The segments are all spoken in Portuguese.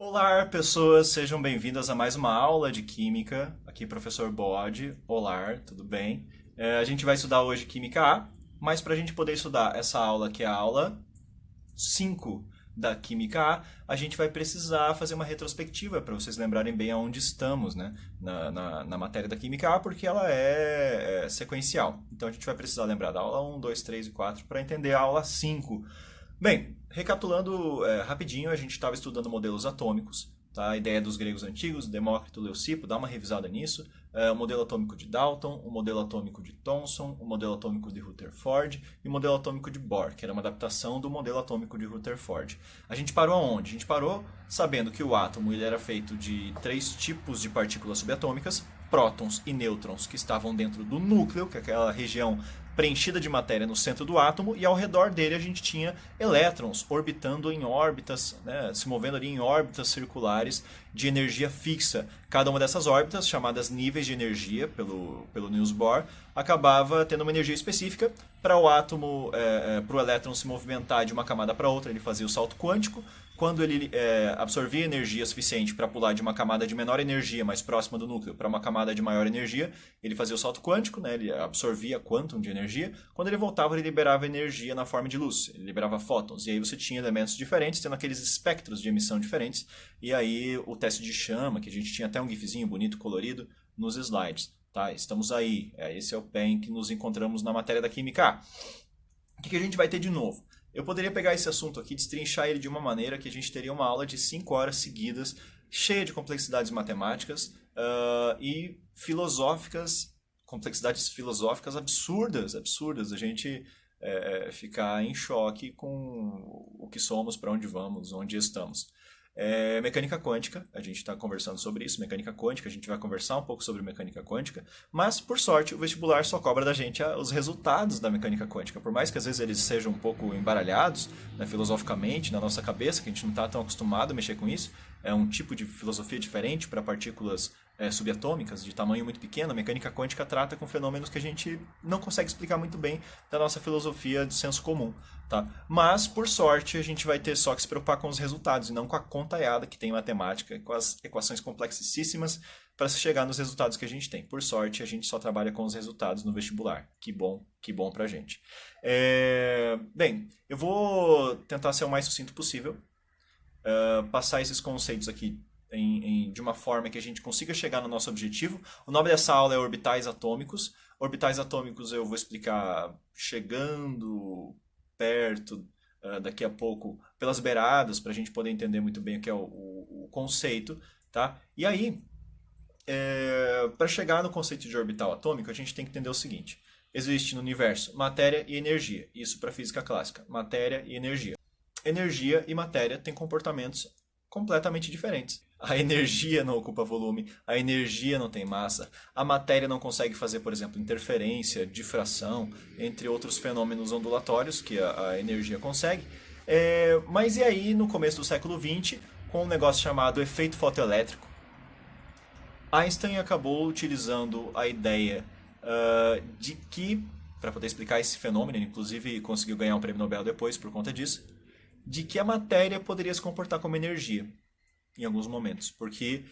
Olá, pessoas, sejam bem-vindas a mais uma aula de Química. Aqui, professor Bode. Olá, tudo bem? A gente vai estudar hoje Química A, mas para a gente poder estudar essa aula, que é a aula 5 da Química A gente vai precisar fazer uma retrospectiva para vocês lembrarem bem aonde estamos, né? Na matéria da Química A, porque ela é sequencial. Então a gente vai precisar lembrar da aula 1, 2, 3 e 4 para entender a aula 5. Bem, recapitulando rapidinho, a gente estava estudando modelos atômicos, tá? A ideia dos gregos antigos, Demócrito, Leucipo, dá uma revisada nisso. O modelo atômico de Dalton, o modelo atômico de Thomson, o modelo atômico de Rutherford e o modelo atômico de Bohr, que era uma adaptação do modelo atômico de Rutherford. A gente parou aonde? A gente parou sabendo que o átomo ele era feito de três tipos de partículas subatômicas, prótons e nêutrons, que estavam dentro do núcleo, que é aquela região preenchida de matéria no centro do átomo, e ao redor dele a gente tinha elétrons orbitando em órbitas, né, se movendo ali em órbitas circulares de energia fixa. Cada uma dessas órbitas, chamadas níveis de energia pelo Niels Bohr, acabava tendo uma energia específica para o átomo, para o elétron se movimentar de uma camada para outra, ele fazia o salto quântico. Quando ele absorvia energia suficiente para pular de uma camada de menor energia, mais próxima do núcleo, para uma camada de maior energia, ele fazia o salto quântico, né? Ele absorvia quantum de energia. Quando ele voltava, ele liberava energia na forma de luz, ele liberava fótons. E aí você tinha elementos diferentes, tendo aqueles espectros de emissão diferentes. E aí o teste de chama, que a gente tinha até um gifzinho bonito, colorido, nos slides. Tá? Estamos aí. Esse é o pé em que nos encontramos na matéria da Química A. O que a gente vai ter de novo? Eu poderia pegar esse assunto aqui, destrinchar ele de uma maneira que a gente teria uma aula de 5 horas seguidas, cheia de complexidades matemáticas e filosóficas, complexidades filosóficas absurdas, absurdas. A gente ficar em choque com o que somos, para onde vamos, onde estamos. Mecânica quântica, a gente está conversando sobre isso, mecânica quântica, a gente vai conversar um pouco sobre mecânica quântica, mas por sorte o vestibular só cobra da gente os resultados da mecânica quântica, por mais que às vezes eles sejam um pouco embaralhados, né, filosoficamente, na nossa cabeça, que a gente não está tão acostumado a mexer com isso, é um tipo de filosofia diferente para partículas subatômicas de tamanho muito pequeno. A mecânica quântica trata com fenômenos que a gente não consegue explicar muito bem da nossa filosofia de senso comum. Tá? Mas, por sorte, a gente vai ter só que se preocupar com os resultados e não com a contaiada que tem em matemática, com as equações complexíssimas para se chegar nos resultados que a gente tem. Por sorte, a gente só trabalha com os resultados no vestibular. Que bom pra gente. Bem, eu vou tentar ser o mais sucinto possível, passar esses conceitos aqui de uma forma que a gente consiga chegar no nosso objetivo. O nome dessa aula é Orbitais Atômicos. Orbitais atômicos eu vou explicar chegando perto, daqui a pouco, pelas beiradas, para a gente poder entender muito bem o que é o conceito. Tá? E aí, para chegar no conceito de orbital atômico, a gente tem que entender o seguinte. Existe no universo matéria e energia. Isso para a física clássica. Matéria e energia. Energia e matéria têm comportamentos completamente diferentes. A energia não ocupa volume, a energia não tem massa, a matéria não consegue fazer, por exemplo, interferência, difração, entre outros fenômenos ondulatórios que a energia consegue. Mas e aí, no começo do século XX, com um negócio chamado efeito fotoelétrico, Einstein acabou utilizando a ideia de que, para poder explicar esse fenômeno, ele inclusive conseguiu ganhar um prêmio Nobel depois por conta disso, de que a matéria poderia se comportar como energia em alguns momentos, porque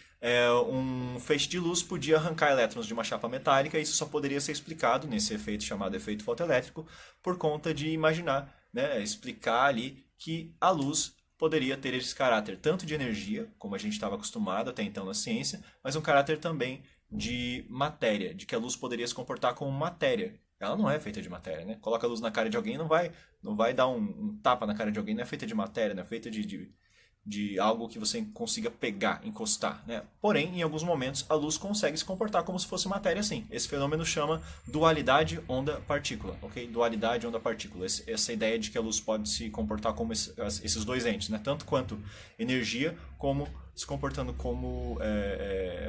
um feixe de luz podia arrancar elétrons de uma chapa metálica e isso só poderia ser explicado nesse efeito chamado efeito fotoelétrico por conta de imaginar, né, explicar ali que a luz poderia ter esse caráter tanto de energia, como a gente estava acostumado até então na ciência, mas um caráter também de matéria, de que a luz poderia se comportar como matéria. Ela não é feita de matéria, né? Coloca a luz na cara de alguém, não vai dar um tapa na cara de alguém, não é feita de matéria, não é feita de algo que você consiga pegar, encostar, né? Porém, em alguns momentos, a luz consegue se comportar como se fosse matéria, sim. Esse fenômeno chama dualidade onda-partícula, ok? Dualidade onda-partícula. Essa ideia de que a luz pode se comportar como esses dois entes, né? Tanto quanto energia, como se comportando como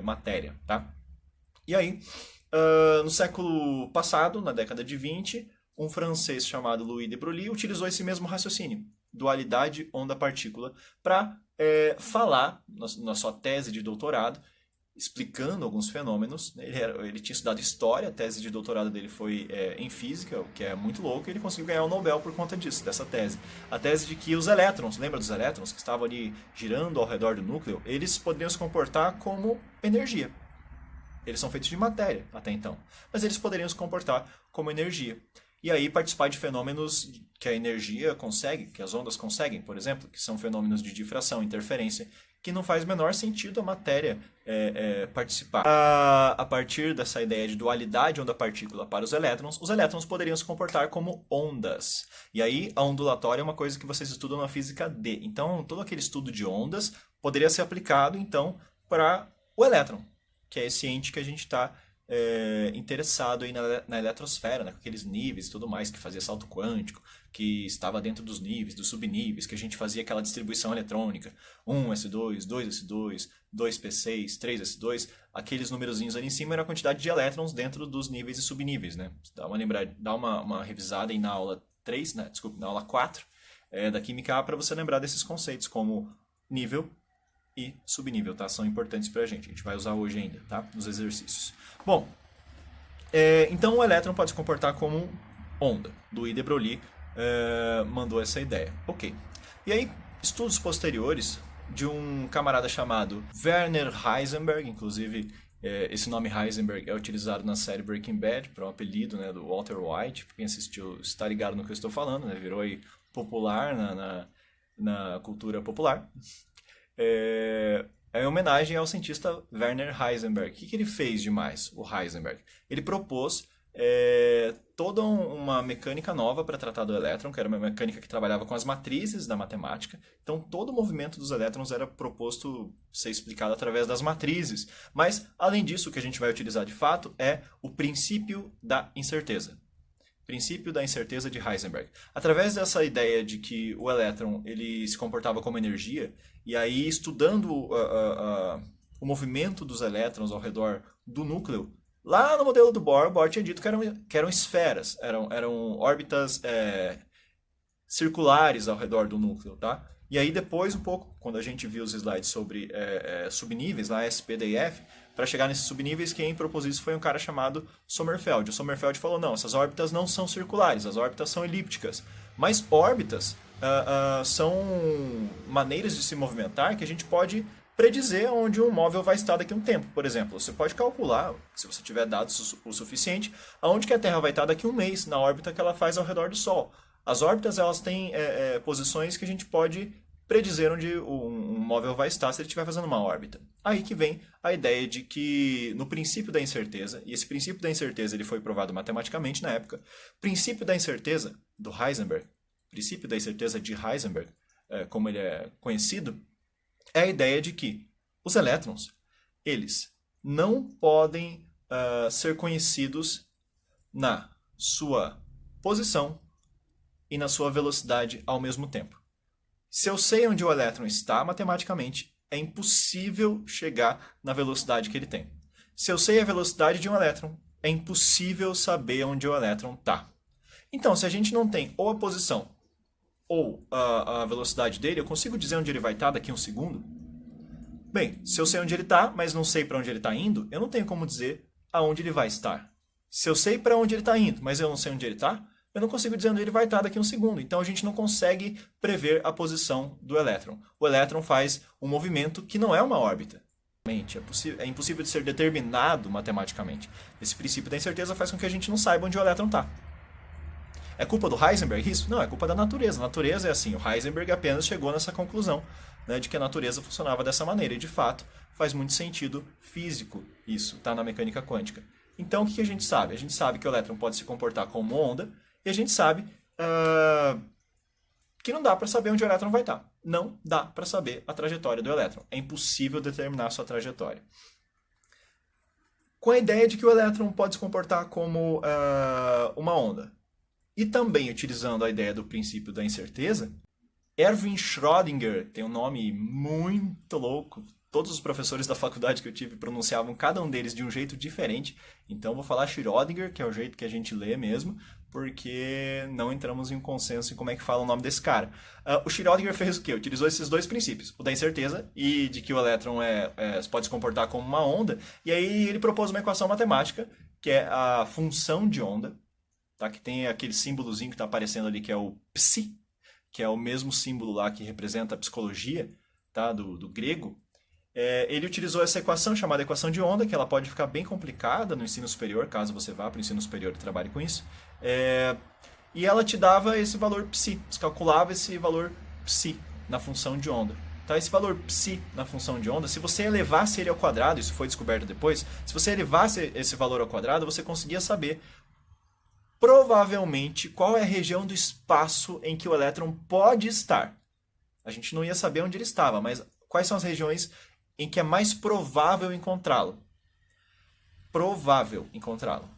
matéria, tá? E aí, no século passado, na década de 20, um francês chamado Louis de Broglie utilizou esse mesmo raciocínio, dualidade onda-partícula, para falar, na sua tese de doutorado, explicando alguns fenômenos. Ele tinha estudado história, a tese de doutorado dele foi em física, o que é muito louco, e ele conseguiu ganhar o Nobel por conta disso, dessa tese. A tese de que os elétrons, lembra dos elétrons que estavam ali girando ao redor do núcleo, eles poderiam se comportar como energia. Eles são feitos de matéria até então, mas eles poderiam se comportar como energia. E aí participar de fenômenos que a energia consegue, que as ondas conseguem, por exemplo, que são fenômenos de difração, interferência, que não faz o menor sentido a matéria participar. A partir dessa ideia de dualidade onda-partícula para os elétrons poderiam se comportar como ondas. E aí a ondulatória é uma coisa que vocês estudam na física D. Então todo aquele estudo de ondas poderia ser aplicado então para o elétron, que é esse ente que a gente está interessado aí na eletrosfera, né, com aqueles níveis e tudo mais, que fazia salto quântico, que estava dentro dos níveis, dos subníveis, que a gente fazia aquela distribuição eletrônica, 1s2, 2s2, 2p6, 3s2, aqueles numerozinhos ali em cima era a quantidade de elétrons dentro dos níveis e subníveis, né? Dá uma revisada aí na aula 3, né? Desculpa, na aula 4 da Química A para você lembrar desses conceitos como nível e subnível, tá? São importantes pra gente. A gente vai usar hoje ainda, tá? Nos exercícios. Bom, então o elétron pode se comportar como onda. Louis de Broglie mandou essa ideia. Ok. E aí, estudos posteriores de um camarada chamado Werner Heisenberg, inclusive esse nome Heisenberg é utilizado na série Breaking Bad para um apelido, né, do Walter White. Quem assistiu está ligado no que eu estou falando, né? Virou aí popular na cultura popular. É em homenagem ao cientista Werner Heisenberg. O que ele fez demais, o Heisenberg? Ele propôs toda uma mecânica nova para tratar do elétron, que era uma mecânica que trabalhava com as matrizes da matemática. Então, todo o movimento dos elétrons era proposto ser explicado através das matrizes. Mas, além disso, o que a gente vai utilizar de fato é o princípio da incerteza. Princípio da incerteza de Heisenberg. Através dessa ideia de que o elétron ele se comportava como energia, e aí estudando o movimento dos elétrons ao redor do núcleo, lá no modelo do Bohr tinha dito que eram esferas, eram órbitas circulares ao redor do núcleo, tá? E aí depois, um pouco, quando a gente viu os slides sobre subníveis, lá SP, D e F, para chegar nesses subníveis, quem propôs isso foi um cara chamado Sommerfeld. O Sommerfeld falou, não, essas órbitas não são circulares, as órbitas são elípticas. Mas órbitas são maneiras de se movimentar que a gente pode predizer onde um móvel vai estar daqui a um tempo. Por exemplo, você pode calcular, se você tiver dados o suficiente, aonde que a Terra vai estar daqui a um mês, na órbita que ela faz ao redor do Sol. As órbitas elas têm posições que a gente pode predizer onde um móvel vai estar se ele estiver fazendo uma órbita. Aí que vem a ideia de que no princípio da incerteza, e esse princípio da incerteza ele foi provado matematicamente na época, princípio da incerteza do Heisenberg, princípio da incerteza de Heisenberg, como ele é conhecido, é a ideia de que os elétrons, eles não podem ser conhecidos na sua posição e na sua velocidade ao mesmo tempo. Se eu sei onde o elétron está, matematicamente, é impossível chegar na velocidade que ele tem. Se eu sei a velocidade de um elétron, é impossível saber onde o elétron está. Então, se a gente não tem ou a posição ou a velocidade dele, eu consigo dizer onde ele vai estar daqui a um segundo? Bem, se eu sei onde ele está, mas não sei para onde ele está indo, eu não tenho como dizer aonde ele vai estar. Se eu sei para onde ele está indo, mas eu não sei onde ele está, eu não consigo dizer onde ele vai estar daqui a um segundo. Então a gente não consegue prever a posição do elétron. O elétron faz um movimento que não é uma órbita. É impossível de ser determinado matematicamente. Esse princípio da incerteza faz com que a gente não saiba onde o elétron está. É culpa do Heisenberg isso? Não, é culpa da natureza. A natureza é assim. O Heisenberg apenas chegou nessa conclusão, né, de que a natureza funcionava dessa maneira. E de fato faz muito sentido físico isso, tá, na mecânica quântica. Então o que a gente sabe? A gente sabe que o elétron pode se comportar como onda. E a gente sabe que não dá para saber onde o elétron vai estar. Não dá para saber a trajetória do elétron. É impossível determinar a sua trajetória. Com a ideia de que o elétron pode se comportar como uma onda. E também utilizando a ideia do princípio da incerteza, Erwin Schrödinger tem um nome muito louco. Todos os professores da faculdade que eu tive pronunciavam cada um deles de um jeito diferente. Então vou falar Schrödinger, que é o jeito que a gente lê mesmo. porque não entramos em um consenso em como é que fala o nome desse cara. O Schrödinger fez o quê? Utilizou esses dois princípios, o da incerteza e de que o elétron pode se comportar como uma onda, e aí ele propôs uma equação matemática, que é a função de onda, tá? Que tem aquele símbolozinho que está aparecendo ali, que é o psi, que é o mesmo símbolo lá que representa a psicologia, tá? do grego. Ele utilizou essa equação chamada equação de onda, que ela pode ficar bem complicada no ensino superior, caso você vá para o ensino superior e trabalhe com isso. E ela te dava esse valor psi, você calculava esse valor psi na função de onda. Tá? Esse valor psi na função de onda, se você elevasse ele ao quadrado, isso foi descoberto depois, se você elevasse esse valor ao quadrado, você conseguia saber provavelmente qual é a região do espaço em que o elétron pode estar. A gente não ia saber onde ele estava, mas quais são as regiões em que é mais provável encontrá-lo? Provável encontrá-lo.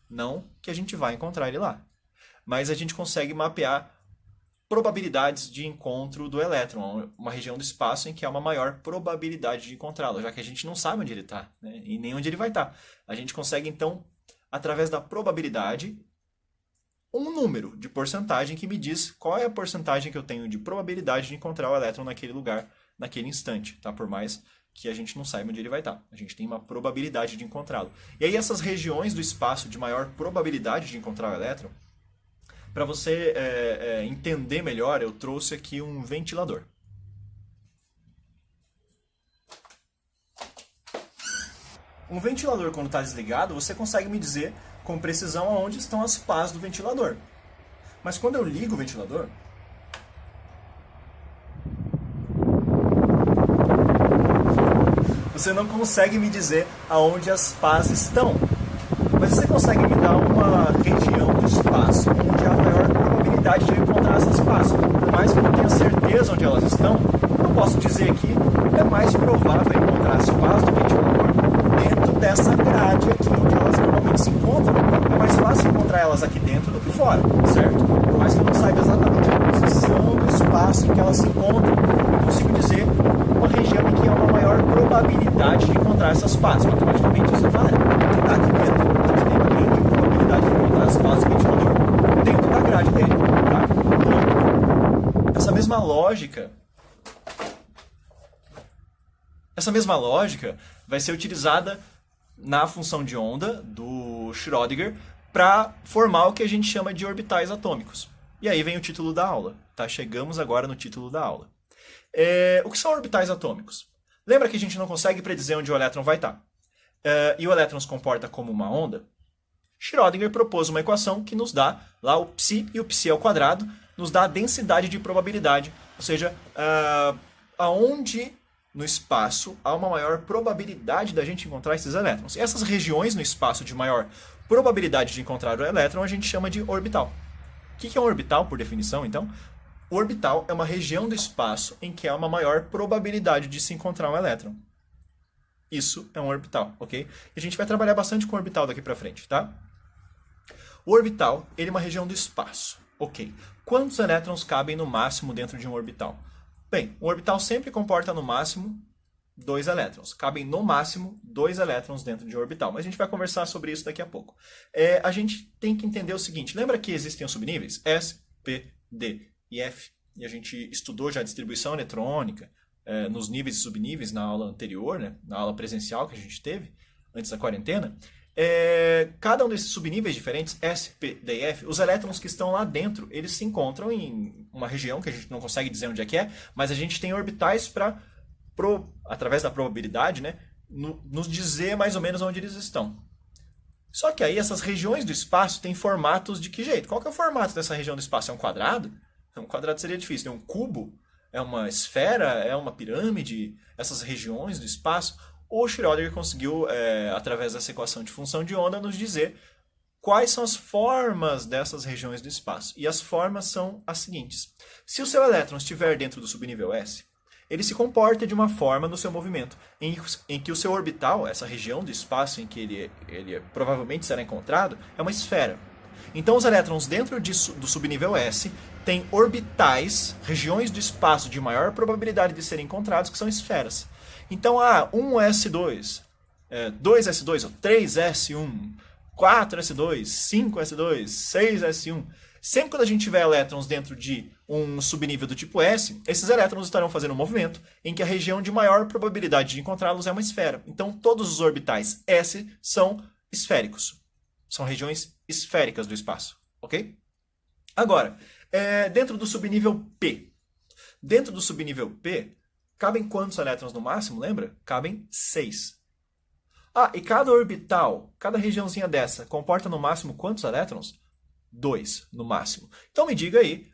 Não que a gente vai encontrar ele lá. Mas a gente consegue mapear probabilidades de encontro do elétron, uma região do espaço em que há uma maior probabilidade de encontrá-lo, já que a gente não sabe onde ele está, né? E nem onde ele vai estar. A gente consegue, então, através da probabilidade, um número de porcentagem que me diz qual é a porcentagem que eu tenho de probabilidade de encontrar o elétron naquele lugar, naquele instante, tá? Por mais que a gente não saiba onde ele vai estar. A gente tem uma probabilidade de encontrá-lo. E aí essas regiões do espaço de maior probabilidade de encontrar o elétron, para você entender melhor, eu trouxe aqui um ventilador. Um ventilador, quando está desligado, você consegue me dizer com precisão aonde estão as pás do ventilador. Mas quando eu ligo o ventilador, você não consegue me dizer aonde as pás estão. Mas você consegue me dar uma região do espaço onde há a maior probabilidade de eu encontrar essas pás. Por mais que eu não tenha certeza onde elas estão, eu posso dizer que é mais provável encontrar as pás do ventilador dentro dessa grade aqui onde elas normalmente se encontram. É mais fácil encontrar elas aqui dentro do que fora, certo? Por mais que eu não saiba exatamente a posição do espaço em que elas se encontram, eu consigo dizer uma região em que há uma maior probabilidade de encontrar essas pás. Matematicamente isso vale. Tá aqui dentro. A gente tem uma grande probabilidade de encontrar as pás do ventilador dentro da grade dele. Tá? Então, essa mesma lógica vai ser utilizada na função de onda do Schrödinger para formar o que a gente chama de orbitais atômicos. E aí vem o título da aula. Tá? Chegamos agora no título da aula. O que são orbitais atômicos? Lembra que a gente não consegue predizer onde o elétron vai estar. E o elétron se comporta como uma onda? Schrödinger propôs uma equação que nos dá lá o psi e o psi ao quadrado, nos dá a densidade de probabilidade, ou seja, aonde no espaço há uma maior probabilidade da gente encontrar esses elétrons. E essas regiões no espaço de maior probabilidade de encontrar o elétron a gente chama de orbital. O que é um orbital, por definição, então? O orbital é uma região do espaço em que há uma maior probabilidade de se encontrar um elétron. Isso é um orbital, ok? E a gente vai trabalhar bastante com orbital daqui para frente, tá? O orbital, ele é uma região do espaço, ok? Quantos elétrons cabem no máximo dentro de um orbital? Bem, um orbital sempre comporta no máximo 2 elétrons. Cabem no máximo 2 elétrons dentro de um orbital. Mas a gente vai conversar sobre isso daqui a pouco. A gente tem que entender o seguinte. Lembra que existem os subníveis? S, P, D e F. E a gente estudou já a distribuição eletrônica nos níveis e subníveis na aula anterior, né? Na aula presencial que a gente teve, antes da quarentena. Cada um desses subníveis diferentes, S, P, D e F, os elétrons que estão lá dentro, eles se encontram em uma região que a gente não consegue dizer onde é, mas a gente tem orbitais para, através da probabilidade, né, nos dizer mais ou menos onde eles estão. Só que aí essas regiões do espaço têm formatos de que jeito? Qual que é o formato dessa região do espaço? É um quadrado? Um quadrado seria difícil. É um cubo? É uma esfera? É uma pirâmide? Essas regiões do espaço? O Schrödinger conseguiu, através dessa equação de função de onda, nos dizer quais são as formas dessas regiões do espaço. E as formas são as seguintes. Se o seu elétron estiver dentro do subnível S, ele se comporta de uma forma no seu movimento, em que o seu orbital, essa região do espaço em que ele provavelmente será encontrado, é uma esfera. Então os elétrons dentro do subnível S têm orbitais, regiões do espaço de maior probabilidade de serem encontrados, que são esferas. Então, 1s2, 2s2, ou 3s1, 4s2, 5s2, 6s1. Sempre quando a gente tiver elétrons dentro de um subnível do tipo S, esses elétrons estarão fazendo um movimento em que a região de maior probabilidade de encontrá-los é uma esfera. Então, todos os orbitais S são esféricos. São regiões esféricas do espaço, ok? Agora, dentro do subnível P. Dentro do subnível P, cabem quantos elétrons no máximo, lembra? Cabem 6. Ah, e cada orbital, cada regiãozinha dessa, comporta no máximo quantos elétrons? 2, no máximo. Então me diga aí,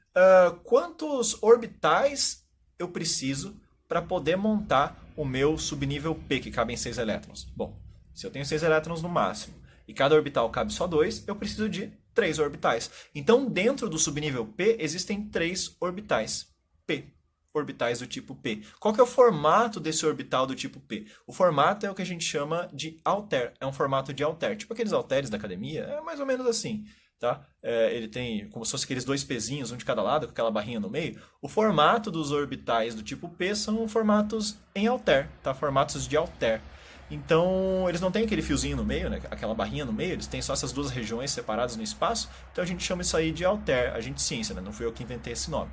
quantos orbitais eu preciso para poder montar o meu subnível P, que cabem 6 elétrons? Bom, se eu tenho 6 elétrons no máximo e cada orbital cabe só 2, eu preciso de 3 orbitais. Então, dentro do subnível P, existem 3 orbitais P. Orbitais do tipo P. Qual que é o formato desse orbital do tipo P? O formato é o que a gente chama de Altair. É um formato de Altair. Tipo aqueles Altaires da academia, é mais ou menos assim. Tá? Ele tem como se fosse aqueles 2 Pzinhos, um de cada lado, com aquela barrinha no meio. O formato dos orbitais do tipo P são formatos em Altair, tá? Formatos de Altair. Então, eles não têm aquele fiozinho no meio, né? Aquela barrinha no meio, eles têm só essas duas regiões separadas no espaço. Então a gente chama isso aí de Altair, a gente ciência, né? Não fui eu que inventei esse nome.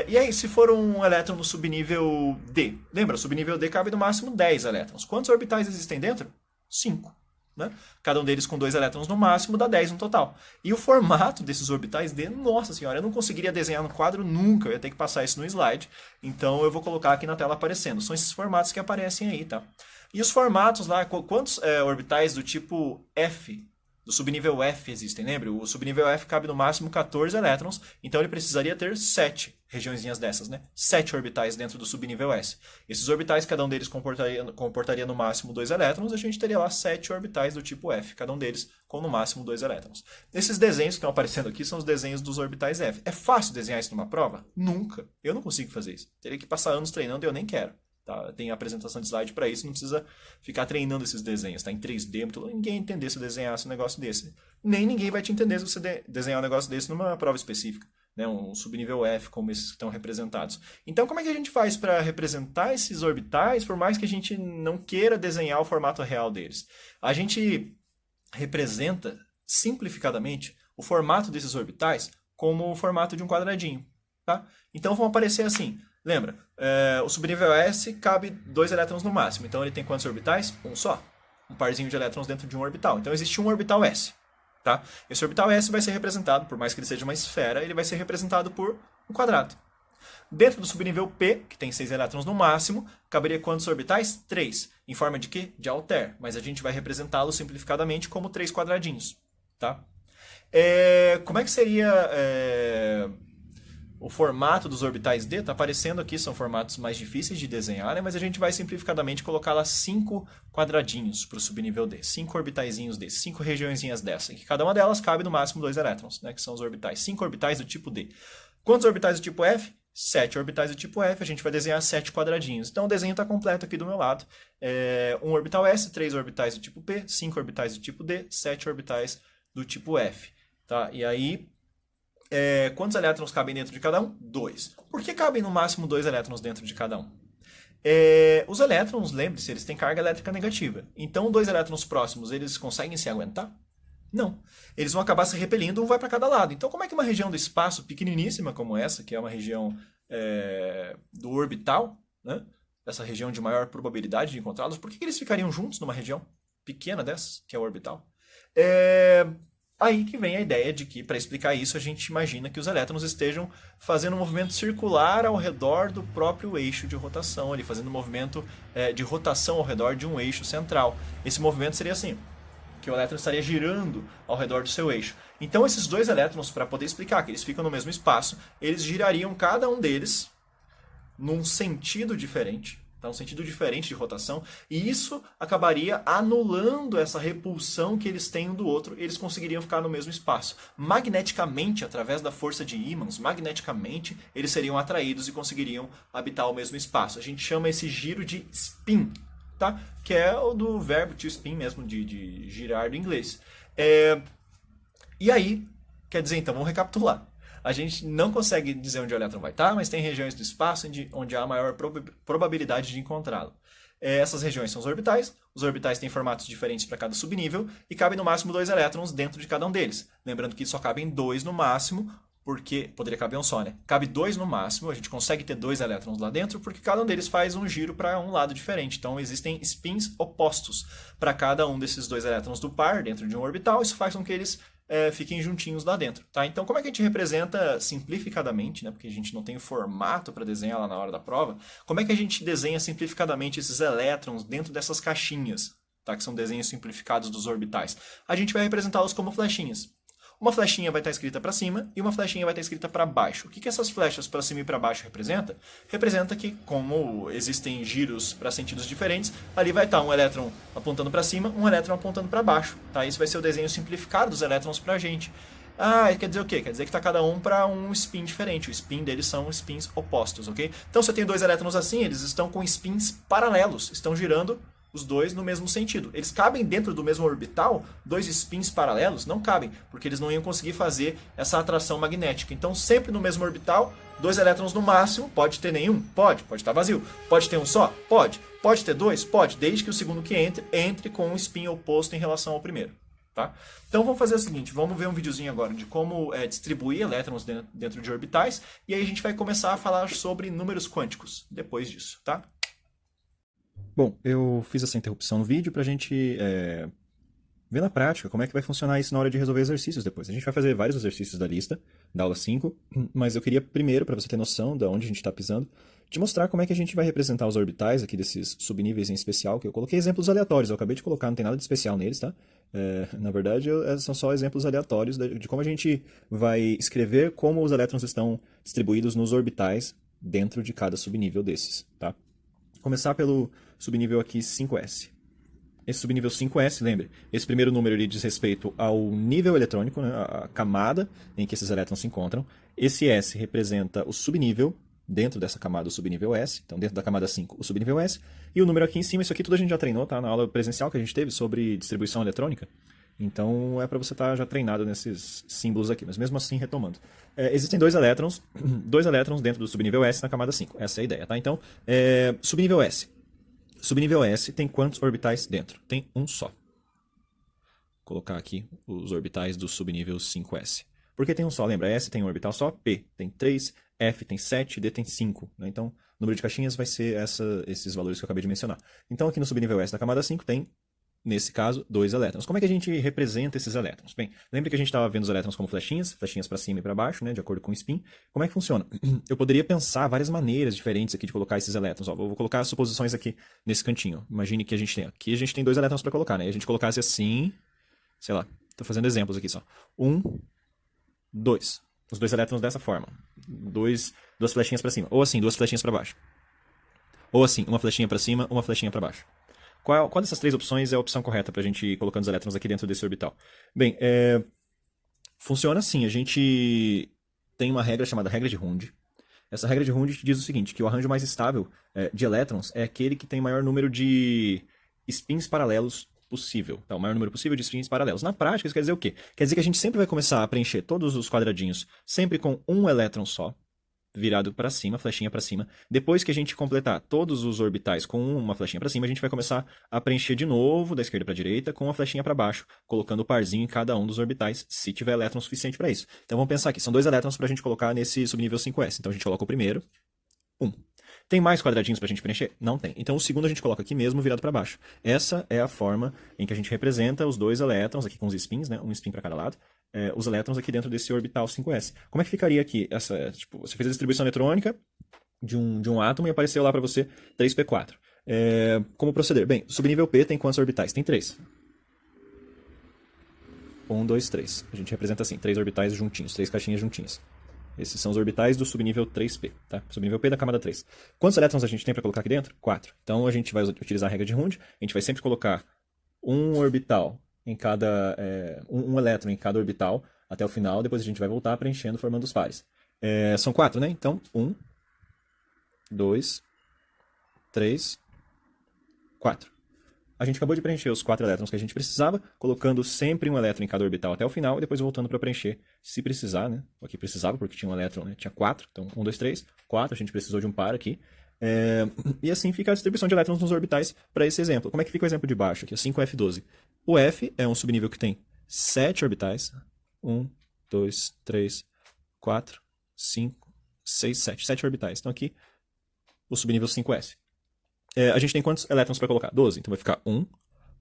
E aí, se for um elétron no subnível D, lembra, o subnível D cabe no máximo 10 elétrons. Quantos orbitais existem dentro? 5. Né? Cada um deles com 2 elétrons no máximo, dá 10 no total. E o formato desses orbitais D, nossa senhora, eu não conseguiria desenhar no quadro nunca, eu ia ter que passar isso no slide. Então eu vou colocar aqui na tela aparecendo. São esses formatos que aparecem aí, tá? E os formatos lá, quantos orbitais do tipo F, do subnível F existem? Lembra? O subnível F cabe no máximo 14 elétrons, então ele precisaria ter 7 regiõezinhas dessas, né? 7 orbitais dentro do subnível S. Esses orbitais, cada um deles comportaria no máximo 2 elétrons, a gente teria lá 7 orbitais do tipo F, cada um deles com no máximo 2 elétrons. Esses desenhos que estão aparecendo aqui são os desenhos dos orbitais F. É fácil desenhar isso numa prova? Nunca. Eu não consigo fazer isso. Teria que passar anos treinando e eu nem quero. Tá? Tem apresentação de slide para isso, não precisa ficar treinando esses desenhos. Tá em 3D, ninguém ia entender se eu desenhasse um negócio desse. Nem ninguém vai te entender se você desenhar um negócio desse numa prova específica. Né? Um subnível F, como esses que estão representados. Então, como é que a gente faz para representar esses orbitais, por mais que a gente não queira desenhar o formato real deles? A gente representa, simplificadamente, o formato desses orbitais como o formato de um quadradinho. Tá? Então, vão aparecer assim. Lembra, o subnível S cabe 2 elétrons no máximo. Então ele tem quantos orbitais? Um só. Um parzinho de elétrons dentro de um orbital. Então existe um orbital S. Tá? Esse orbital S vai ser representado, por mais que ele seja uma esfera, ele vai ser representado por um quadrado. Dentro do subnível P, que tem 6 elétrons no máximo, caberia quantos orbitais? 3. Em forma de quê? De Altair. Mas a gente vai representá-lo simplificadamente como 3 quadradinhos. Tá? Como é que seria... O formato dos orbitais D está aparecendo aqui, são formatos mais difíceis de desenhar, né? Mas a gente vai simplificadamente colocar lá 5 quadradinhos para o subnível D, 5 orbitaizinhos D, 5 regiõezinhas dessa, em que cada uma delas cabe no máximo 2 elétrons, né? Que são os orbitais, 5 orbitais do tipo D. Quantos orbitais do tipo F? 7 orbitais do tipo F, a gente vai desenhar 7 quadradinhos. Então o desenho está completo aqui do meu lado. Um orbital S, 3 orbitais do tipo P, 5 orbitais do tipo D, 7 orbitais do tipo F. Tá? E aí... quantos elétrons cabem dentro de cada um? 2. Por que cabem no máximo 2 elétrons dentro de cada um? Os elétrons, lembre-se, eles têm carga elétrica negativa. Então, 2 elétrons próximos, eles conseguem se aguentar? Não. Eles vão acabar se repelindo, um vai para cada lado. Então, como é que uma região do espaço pequeniníssima como essa, que é uma região do orbital, né? Essa região de maior probabilidade de encontrá-los, por que eles ficariam juntos numa região pequena dessa, que é o orbital? Aí que vem a ideia de que, para explicar isso, a gente imagina que os elétrons estejam fazendo um movimento circular ao redor do próprio eixo de rotação, ali, fazendo um movimento de rotação ao redor de um eixo central. Esse movimento seria assim, que o elétron estaria girando ao redor do seu eixo. Então, esses 2 elétrons, para poder explicar que eles ficam no mesmo espaço, eles girariam cada um deles num sentido diferente. Tá? Um sentido diferente de rotação, e isso acabaria anulando essa repulsão que eles têm um do outro, e eles conseguiriam ficar no mesmo espaço. Magneticamente, através da força de ímãs, magneticamente, eles seriam atraídos e conseguiriam habitar o mesmo espaço. A gente chama esse giro de spin, tá? Que é o do verbo to spin mesmo, de girar do inglês. E aí, quer dizer, então, vamos recapitular. A gente não consegue dizer onde o elétron vai estar, mas tem regiões do espaço onde há maior probabilidade de encontrá-lo. Essas regiões são os orbitais têm formatos diferentes para cada subnível e cabem no máximo 2 elétrons dentro de cada um deles. Lembrando que só cabem 2 no máximo, porque poderia caber um só, né? Cabe 2 no máximo, a gente consegue ter 2 elétrons lá dentro, porque cada um deles faz um giro para um lado diferente. Então existem spins opostos para cada um desses 2 elétrons do par dentro de um orbital, isso faz com que eles fiquem juntinhos lá dentro, tá? Então como é que a gente representa simplificadamente, né? Porque a gente não tem o formato para desenhar lá na hora da prova, como é que a gente desenha simplificadamente esses elétrons dentro dessas caixinhas, tá? Que são desenhos simplificados dos orbitais? A gente vai representá-los como flechinhas. Uma flechinha vai estar escrita para cima e uma flechinha vai estar escrita para baixo. O que essas flechas para cima e para baixo representam? Representa que, como existem giros para sentidos diferentes, ali vai estar um elétron apontando para cima, um elétron apontando para baixo. Tá? Isso vai ser o desenho simplificado dos elétrons para a gente. Ah, quer dizer o quê? Quer dizer que está cada um para um spin diferente. O spin deles são spins opostos, ok? Então, se eu tenho 2 elétrons assim, eles estão com spins paralelos, estão girando os dois no mesmo sentido. Eles cabem dentro do mesmo orbital, 2 spins paralelos? Não cabem, porque eles não iam conseguir fazer essa atração magnética. Então, sempre no mesmo orbital, 2 elétrons no máximo, pode ter nenhum? Pode estar vazio. Pode ter um só? Pode. Pode ter 2? Pode, desde que o segundo que entre com um spin oposto em relação ao primeiro. Tá? Então vamos fazer o seguinte, vamos ver um videozinho agora de como distribuir elétrons dentro de orbitais, e aí a gente vai começar a falar sobre números quânticos depois disso, tá? Bom, eu fiz essa interrupção no vídeo para a gente ver na prática como é que vai funcionar isso na hora de resolver exercícios depois. A gente vai fazer vários exercícios da lista, da aula 5, mas eu queria primeiro, para você ter noção de onde a gente está pisando, te mostrar como é que a gente vai representar os orbitais aqui desses subníveis em especial, que eu coloquei exemplos aleatórios, eu acabei de colocar, não tem nada de especial neles, tá? Na verdade, são só exemplos aleatórios de como a gente vai escrever como os elétrons estão distribuídos nos orbitais dentro de cada subnível desses, tá? Começar pelo subnível aqui 5s. Esse subnível 5s, lembre, esse primeiro número ele diz respeito ao nível eletrônico, né, a camada em que esses elétrons se encontram. Esse S representa o subnível dentro dessa camada, o subnível S. Então, dentro da camada 5, o subnível S. E o número aqui em cima, isso aqui tudo a gente já treinou, tá? Na aula presencial que a gente teve sobre distribuição eletrônica. Então, é para você estar já treinado nesses símbolos aqui, mas mesmo assim, retomando. Existem 2 elétrons, 2 elétrons dentro do subnível S na camada 5. Essa é a ideia, tá? Então, subnível S. Subnível S tem quantos orbitais dentro? Tem um só. Vou colocar aqui os orbitais do subnível 5S. Por que tem um só? Lembra, S tem um orbital só, P tem 3, F tem 7, D tem 5. Né? Então, o número de caixinhas vai ser esses valores que eu acabei de mencionar. Então, aqui no subnível S da camada 5 tem, nesse caso, 2 elétrons. Como é que a gente representa esses elétrons? Bem, lembra que a gente estava vendo os elétrons como flechinhas para cima e para baixo, né, de acordo com o spin. Como é que funciona? Eu poderia pensar várias maneiras diferentes aqui de colocar esses elétrons. Ó, vou colocar as suposições aqui nesse cantinho. Imagine que aqui a gente tem 2 elétrons para colocar, né? E a gente colocasse assim, sei lá, estou fazendo exemplos aqui só. 1, 2. Os 2 elétrons dessa forma. 2 flechinhas para cima. Ou assim, 2 flechinhas para baixo. Ou assim, uma flechinha para cima, uma flechinha para baixo. Qual dessas 3 opções é a opção correta para a gente ir colocando os elétrons aqui dentro desse orbital? Bem, funciona assim. A gente tem uma regra chamada regra de Hund. Essa regra de Hund diz o seguinte, que o arranjo mais estável de elétrons é aquele que tem o maior número de spins paralelos possível. Tá? O maior número possível de spins paralelos. Na prática, isso quer dizer o quê? Quer dizer que a gente sempre vai começar a preencher todos os quadradinhos sempre com um elétron só, virado para cima, flechinha para cima. Depois que a gente completar todos os orbitais com uma flechinha para cima, a gente vai começar a preencher de novo, da esquerda para a direita, com uma flechinha para baixo, colocando o parzinho em cada um dos orbitais, se tiver elétron suficiente para isso. Então vamos pensar aqui, são 2 elétrons para a gente colocar nesse subnível 5s. Então a gente coloca o primeiro, 1. Tem mais quadradinhos para a gente preencher? Não tem. Então o segundo a gente coloca aqui mesmo, virado para baixo. Essa é a forma em que a gente representa os 2 elétrons, aqui com os spins, né? Um spin para cada lado. Os elétrons aqui dentro desse orbital 5s. Como é que ficaria aqui? Você fez a distribuição eletrônica de um átomo e apareceu lá para você 3p4. Como proceder? Bem, o subnível P tem quantos orbitais? Tem 3. 1, 2, 3. A gente representa assim, 3 orbitais juntinhos, 3 caixinhas juntinhas. Esses são os orbitais do subnível 3p, tá? Subnível P da camada 3. Quantos elétrons a gente tem para colocar aqui dentro? 4. Então a gente vai utilizar a regra de Hund, a gente vai sempre colocar um orbital em cada, um elétron em cada orbital até o final, depois a gente vai voltar preenchendo, formando os pares. São 4, né? Então, 1, 2, 3, 4. a gente acabou de preencher os 4 elétrons que a gente precisava, colocando sempre um elétron em cada orbital até o final e depois voltando para preencher, se precisar, né? Aqui precisava porque tinha um elétron, né? Tinha 4, então 1, 2, 3, 4, a gente precisou de um par aqui. E assim fica a distribuição de elétrons nos orbitais para esse exemplo. Como é que fica o exemplo de baixo aqui? 5F12. O F é um subnível que tem 7 orbitais. 1, 2, 3, 4, 5, 6, 7. 7 orbitais. Então aqui o subnível 5S. A gente tem quantos elétrons para colocar? 12. Então vai ficar 1,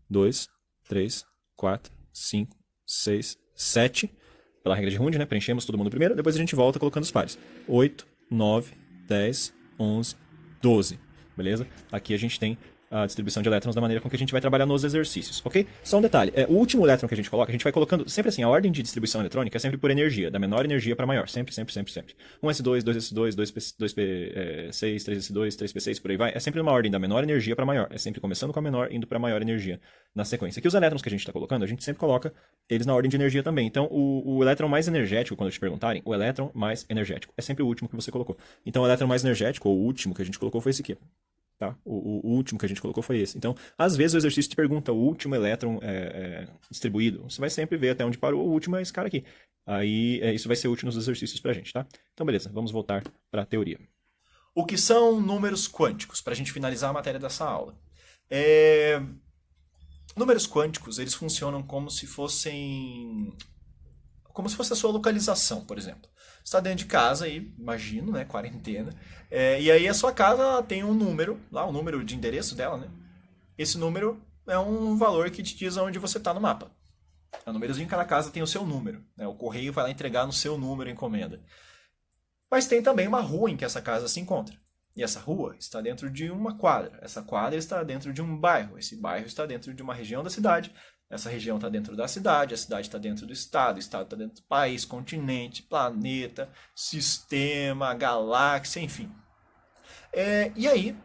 2, 3, 4, 5, 6, 7. Pela regra de Hund, né? Preenchemos todo mundo primeiro. Depois a gente volta colocando os pares. 8, 9, 10, 11, 12. Beleza? Aqui a gente tem a distribuição de elétrons da maneira com que a gente vai trabalhar nos exercícios, ok? Só um detalhe, o último elétron que a gente coloca, a gente vai colocando, sempre assim, a ordem de distribuição eletrônica é sempre por energia, da menor energia para maior, sempre, sempre, sempre, sempre. 1s2, 2s2, 2p6, 3s2, 3p6, por aí vai, é sempre uma ordem da menor energia para maior, é sempre começando com a menor, indo para maior energia na sequência. Aqui os elétrons que a gente está colocando, a gente sempre coloca eles na ordem de energia também, então o elétron mais energético, quando te perguntarem, o elétron mais energético, é sempre o último que você colocou. Então o elétron mais energético, ou o último que a gente colocou foi esse aqui. Tá? O último que a gente colocou foi esse. Então, às vezes o exercício te pergunta o último elétron distribuído. Você vai sempre ver até onde parou. O último é esse cara aqui. Aí, isso vai ser útil nos exercícios pra gente, tá? Então, beleza. Vamos voltar para a teoria. O que são números quânticos? Para a gente finalizar a matéria dessa aula. Números quânticos, eles funcionam como se fosse a sua localização, por exemplo. Você está dentro de casa aí, imagino, né, quarentena, e aí a sua casa tem um número, lá o número de endereço dela, né? Esse número é um valor que te diz onde você está no mapa. O númerozinho em cada casa tem o seu número, né? O correio vai lá entregar no seu número a encomenda. Mas tem também uma rua em que essa casa se encontra. E essa rua está dentro de uma quadra. Essa quadra está dentro de um bairro. Esse bairro está dentro de uma região da cidade. Essa região está dentro da cidade, a cidade está dentro do estado, o estado está dentro do país, continente, planeta, sistema, galáxia, enfim. E aí,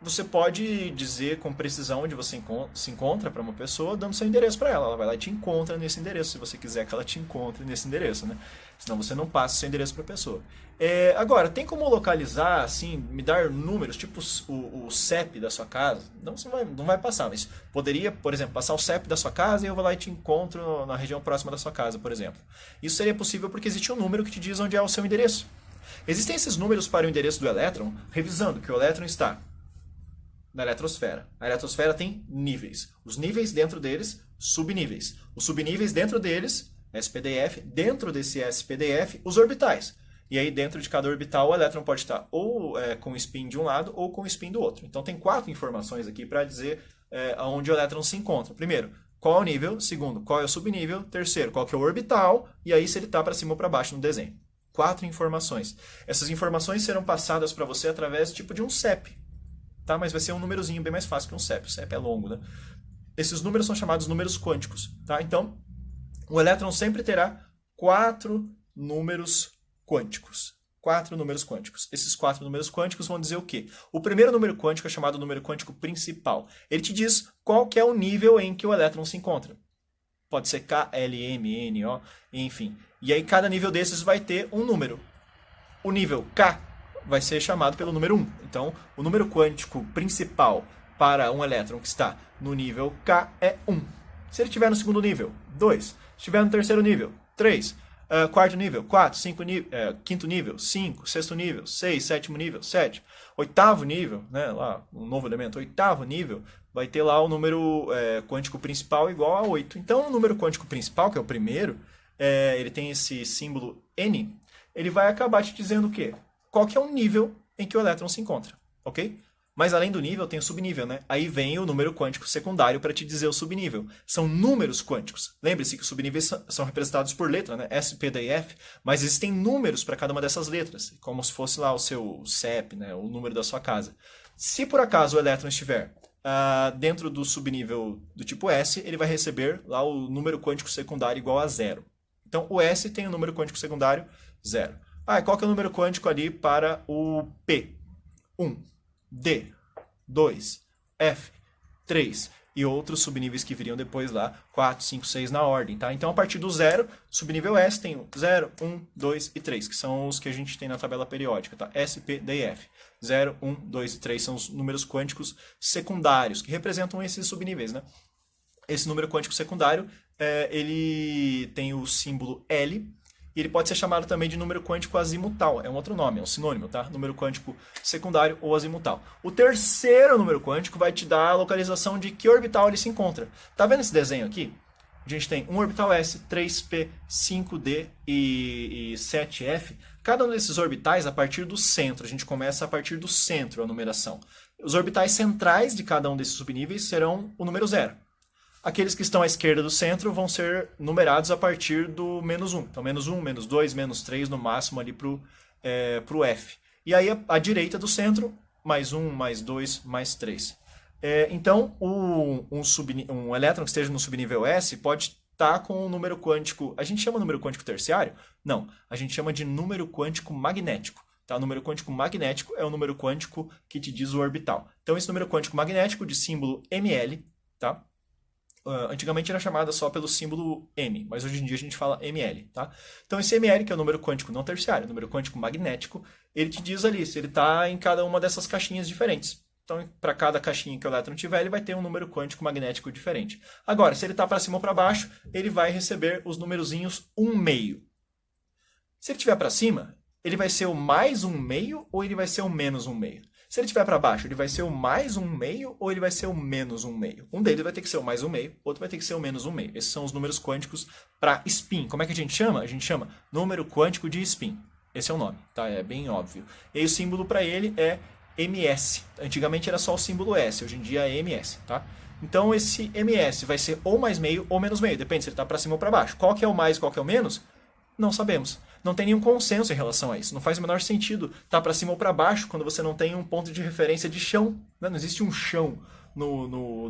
você pode dizer com precisão onde você se encontra para uma pessoa, dando seu endereço para ela. Ela vai lá e te encontra nesse endereço, se você quiser que ela te encontre nesse endereço, né? Senão você não passa seu endereço para a pessoa. Agora, tem como localizar, assim, me dar números, tipo o CEP da sua casa? Não, você não vai passar, mas poderia, por exemplo, passar o CEP da sua casa e eu vou lá e te encontro na região próxima da sua casa, por exemplo. Isso seria possível porque existe um número que te diz onde é o seu endereço. Existem esses números para o endereço do elétron, revisando que o elétron está na eletrosfera. A eletrosfera tem níveis. Os níveis dentro deles, subníveis. Os subníveis dentro deles, SPDF. Dentro desse SPDF, os orbitais. E aí dentro de cada orbital o elétron pode estar ou com spin de um lado ou com spin do outro. Então tem 4 informações aqui para dizer onde o elétron se encontra. Primeiro, qual é o nível. Segundo, qual é o subnível. Terceiro, qual que é o orbital. E aí se ele está para cima ou para baixo no desenho. 4 informações. Essas informações serão passadas para você através tipo de um CEP. Tá? Mas vai ser um númerozinho bem mais fácil que um CEP. O CEP é longo, né? Esses números são chamados números quânticos. Tá? Então, o elétron sempre terá 4 números quânticos. 4 números quânticos. Esses 4 números quânticos vão dizer o quê? O primeiro número quântico é chamado número quântico principal. Ele te diz qual que é o nível em que o elétron se encontra. Pode ser K, L, M, N, O, enfim. E aí cada nível desses vai ter um número. O nível K vai ser chamado pelo número 1. Então, o número quântico principal para um elétron que está no nível K é 1. Se ele estiver no segundo nível, 2. Se estiver no terceiro nível, 3. Quarto nível, 4. Quinto nível, 5. Sexto nível, 6. Sétimo nível, 7. Oitavo nível, né, lá, um novo elemento, oitavo nível, vai ter lá o número quântico principal igual a 8. Então, o número quântico principal, que é o primeiro, ele tem esse símbolo N, ele vai acabar te dizendo o quê? Qual que é o nível em que o elétron se encontra, ok? Mas além do nível, tem o subnível, né? Aí vem o número quântico secundário para te dizer o subnível. São números quânticos. Lembre-se que os subníveis são representados por letra, né? S, P, D e F, mas existem números para cada uma dessas letras, como se fosse lá o seu CEP, né? O número da sua casa. Se por acaso o elétron estiver dentro do subnível do tipo S, ele vai receber lá o número quântico secundário igual a 0. Então, o S tem o número quântico secundário 0. Qual que é o número quântico ali para o P? 1, D, 2, F, 3 e outros subníveis que viriam depois lá, 4, 5, 6 na ordem, tá? Então, a partir do 0, subnível S tem o 0, 1, 2 e 3, que são os que a gente tem na tabela periódica, tá? S, P, D e F. 0, 1, 2 e 3 são os números quânticos secundários, que representam esses subníveis, né? Esse número quântico secundário, ele tem o símbolo L, e ele pode ser chamado também de número quântico azimutal. É um outro nome, é um sinônimo, tá? Número quântico secundário ou azimutal. O terceiro número quântico vai te dar a localização de que orbital ele se encontra. Tá vendo esse desenho aqui? A gente tem um orbital S, 3P, 5D e 7F. Cada um desses orbitais a partir do centro. A gente começa a partir do centro a numeração. Os orbitais centrais de cada um desses subníveis serão o número 0. Aqueles que estão à esquerda do centro vão ser numerados a partir do menos 1. Então, menos 1, menos 2, menos 3, no máximo ali para o F. E aí, à direita do centro, mais 1, mais 2, mais 3. Então, um elétron que esteja no subnível S pode estar com um número quântico... A gente chama número quântico terciário? Não, a gente chama de número quântico magnético. Tá? O número quântico magnético é o número quântico que te diz o orbital. Então, esse número quântico magnético, de símbolo Ml, tá? Antigamente era chamada só pelo símbolo M, mas hoje em dia a gente fala Ml, tá? Então esse Ml, que é o número quântico não terciário, o número quântico magnético, ele te diz ali se ele está em cada uma dessas caixinhas diferentes. Então, para cada caixinha que o elétron tiver, ele vai ter um número quântico magnético diferente. Agora, se ele está para cima ou para baixo, ele vai receber os numerozinhos 1/2. Se ele estiver para cima, ele vai ser o mais 1/2 ou ele vai ser o menos 1/2? Se ele estiver para baixo, ele vai ser o mais 1/2 ou ele vai ser o menos 1/2? Um deles vai ter que ser o mais 1/2, outro vai ter que ser o menos 1/2. Esses são os números quânticos para spin. Como é que a gente chama? A gente chama número quântico de spin. Esse é o nome, tá? É bem óbvio. E o símbolo para ele é ms. Antigamente era só o símbolo S, hoje em dia é ms, tá? Então esse ms vai ser ou mais meio ou menos meio, depende se ele está para cima ou para baixo. Qual que é o mais e qual que é o menos? Não sabemos. Não tem nenhum consenso em relação a isso. Não faz o menor sentido estar para cima ou para baixo quando você não tem um ponto de referência de chão. Né? Não existe um chão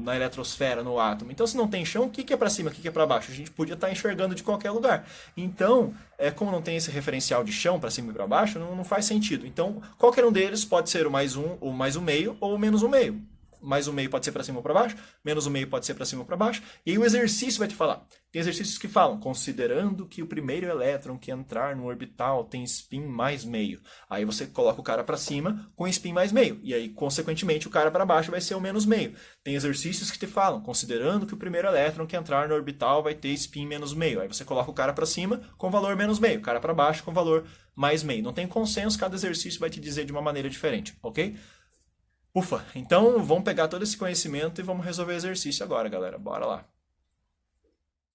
na eletrosfera, no átomo. Então, se não tem chão, o que é para cima, o que é para baixo? A gente podia estar enxergando de qualquer lugar. Então, como não tem esse referencial de chão para cima e para baixo, não faz sentido. Então, qualquer um deles pode ser o mais 1, o mais 1/2 ou o menos 1/2. Mais 1/2 pode ser para cima ou para baixo, menos 1/2 pode ser para cima ou para baixo. E aí o exercício vai te falar. Tem exercícios que falam, considerando que o primeiro elétron que entrar no orbital tem spin mais meio. Aí você coloca o cara para cima com spin mais meio. E aí, consequentemente, o cara para baixo vai ser o menos meio. Tem exercícios que te falam, considerando que o primeiro elétron que entrar no orbital vai ter spin menos meio. Aí você coloca o cara para cima com valor menos meio, o cara para baixo com valor mais meio. Não tem consenso, cada exercício vai te dizer de uma maneira diferente, ok? Ufa, então vamos pegar todo esse conhecimento e vamos resolver exercício agora, galera. Bora lá.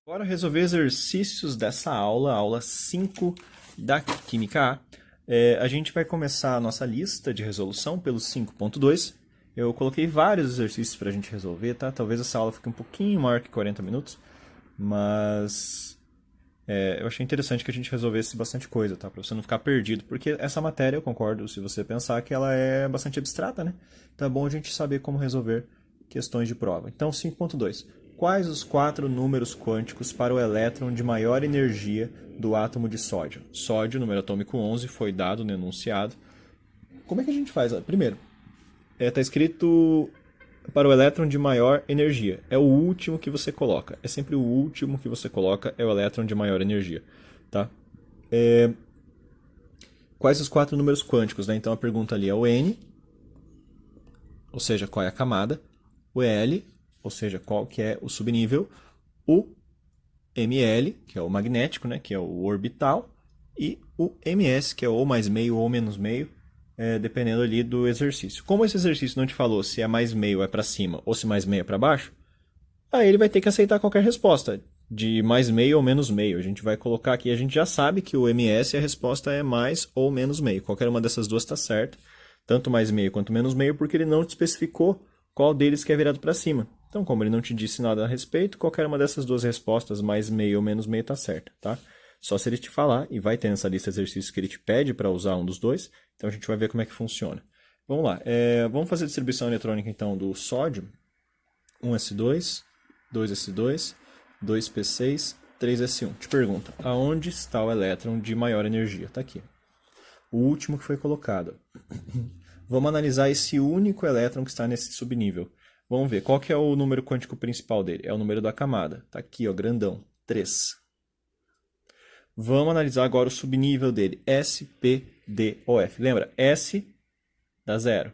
Bora resolver exercícios dessa aula, aula 5 da Química A. A gente vai começar a nossa lista de resolução pelo 5.2. Eu coloquei vários exercícios para a gente resolver, tá? Talvez essa aula fique um pouquinho maior que 40 minutos, mas eu achei interessante que a gente resolvesse bastante coisa, tá? Para você não ficar perdido, porque essa matéria, eu concordo, se você pensar que ela é bastante abstrata, né? Então é bom a gente saber como resolver questões de prova. Então, 5.2. Quais os 4 números quânticos para o elétron de maior energia do átomo de sódio? Sódio, número atômico 11, foi dado no enunciado. Como é que a gente faz? Primeiro, está escrito para o elétron de maior energia. É o último que você coloca. É sempre o último que você coloca, é o elétron de maior energia. Tá? Quais os 4 números quânticos? Né? Então a pergunta ali é o N, ou seja, qual é a camada, o L, ou seja, qual que é o subnível, o Ml, que é o magnético, né? Que é o orbital, e o Ms, que é ou mais meio ou menos meio, dependendo ali do exercício. Como esse exercício não te falou se é mais meio é para cima ou se mais meio é para baixo, aí ele vai ter que aceitar qualquer resposta, de mais meio ou menos meio. A gente vai colocar aqui, a gente já sabe que o Ms, a resposta é mais ou menos meio. Qualquer uma dessas duas está certa, tanto mais meio quanto menos meio, porque ele não te especificou qual deles que é virado para cima. Então, como ele não te disse nada a respeito, qualquer uma dessas duas respostas, mais meio ou menos meio, está certa, tá? Só se ele te falar, e vai ter nessa lista de exercícios que ele te pede para usar um dos dois, então a gente vai ver como é que funciona. Vamos lá, vamos fazer a distribuição eletrônica então do sódio. 1s2, 2s2, 2p6, 3s1. Te pergunta, aonde está o elétron de maior energia? Está aqui. O último que foi colocado. Vamos analisar esse único elétron que está nesse subnível. Vamos ver, qual que é o número quântico principal dele? É o número da camada. Está aqui, ó, grandão, 3. Vamos analisar agora o subnível dele, S, P, D, O, F. Lembra? S dá 0.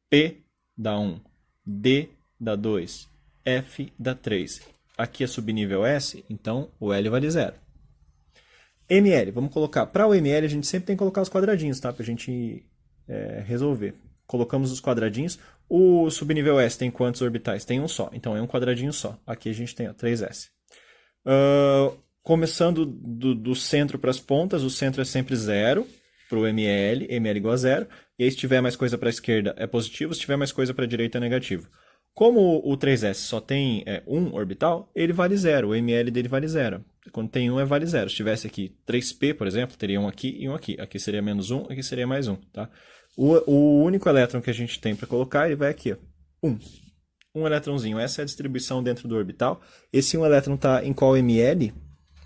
P dá 1. D dá 2. F dá 3. Aqui é subnível S, então o L vale 0. ML, vamos colocar. Para o ML a gente sempre tem que colocar os quadradinhos, tá? Para a gente resolver. Colocamos os quadradinhos. O subnível S tem quantos orbitais? Tem um só, então é um quadradinho só. Aqui a gente tem 3S. Começando do centro para as pontas, o centro é sempre 0 para o ML, ML igual a 0. E aí se tiver mais coisa para a esquerda é positivo, se tiver mais coisa para a direita é negativo. Como o 3S só tem um orbital, ele vale 0, o ML dele vale 0. Quando tem 1 vale 0. Se tivesse aqui 3P, por exemplo, teria um aqui e um aqui. Aqui seria menos 1, aqui seria mais 1. Tá? O único elétron que a gente tem para colocar, ele vai aqui. 1. Um elétronzinho. Essa é a distribuição dentro do orbital. Esse um elétron está em qual ML?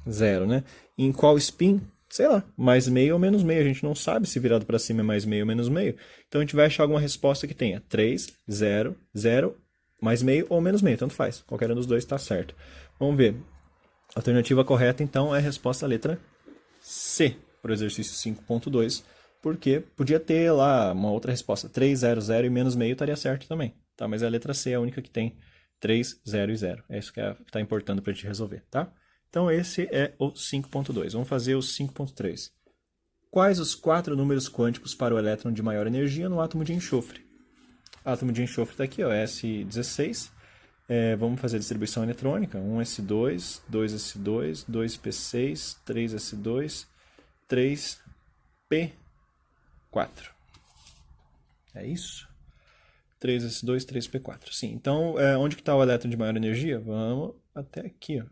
0, né? Em qual spin? Sei lá, mais meio ou menos meio. A gente não sabe se virado para cima é mais meio ou menos meio. Então a gente vai achar alguma resposta que tenha 3, 0, 0, mais meio ou menos meio. Tanto faz. Qualquer um dos dois está certo. Vamos ver. A alternativa correta, então, é a resposta letra C, para o exercício 5.2, porque podia ter lá uma outra resposta. 3, 0, 0 e menos meio estaria certo também. Tá? Mas a letra C é a única que tem 3, 0 e 0. É isso que está importando para a gente resolver. Tá? Então, esse é o 5.2. Vamos fazer o 5.3. Quais os 4 números quânticos para o elétron de maior energia no átomo de enxofre? O átomo de enxofre está aqui, ó, S16. Vamos fazer a distribuição eletrônica. 1s2, 2s2, 2p6, 3s2, 3p4. É isso? 3s2, 3p4. Sim, então, onde que está o elétron de maior energia? Vamos até aqui. Ó.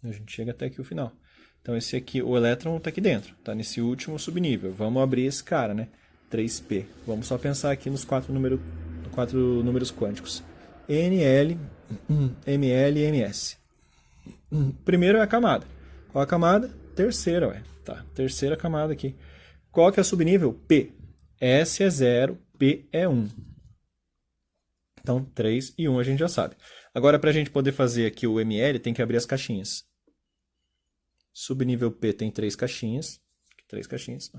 A gente chega até aqui o final. Então, esse aqui, o elétron está aqui dentro. Está nesse último subnível. Vamos abrir esse cara, né? 3p. Vamos só pensar aqui nos 4 números quânticos. NL, ML e MS. Primeiro é a camada. Qual é a camada? Terceira, ué. Tá, terceira camada aqui. Qual que é o subnível? P. S é 0, P é 1. Então, 3 e 1 a gente já sabe. Agora, para a gente poder fazer aqui o ML, tem que abrir as caixinhas. Subnível P tem 3 caixinhas. 3 caixinhas.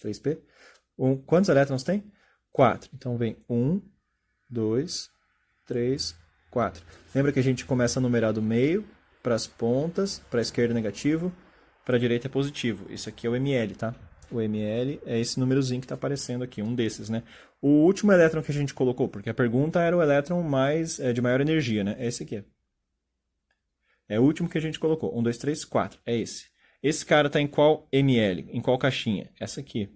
3P. Quantos elétrons tem? 4. Então, vem 1, 2, 3, 4. Lembra que a gente começa a numerar do meio para as pontas, para a esquerda é negativo, para a direita é positivo. Isso aqui é o ML, tá? O ML é esse númerozinho que está aparecendo aqui, um desses, né? O último elétron que a gente colocou, porque a pergunta era o elétron de maior energia, né? É esse aqui. É o último que a gente colocou. 1, 2, 3, 4. É esse. Esse cara está em qual ML? Em qual caixinha? Essa aqui.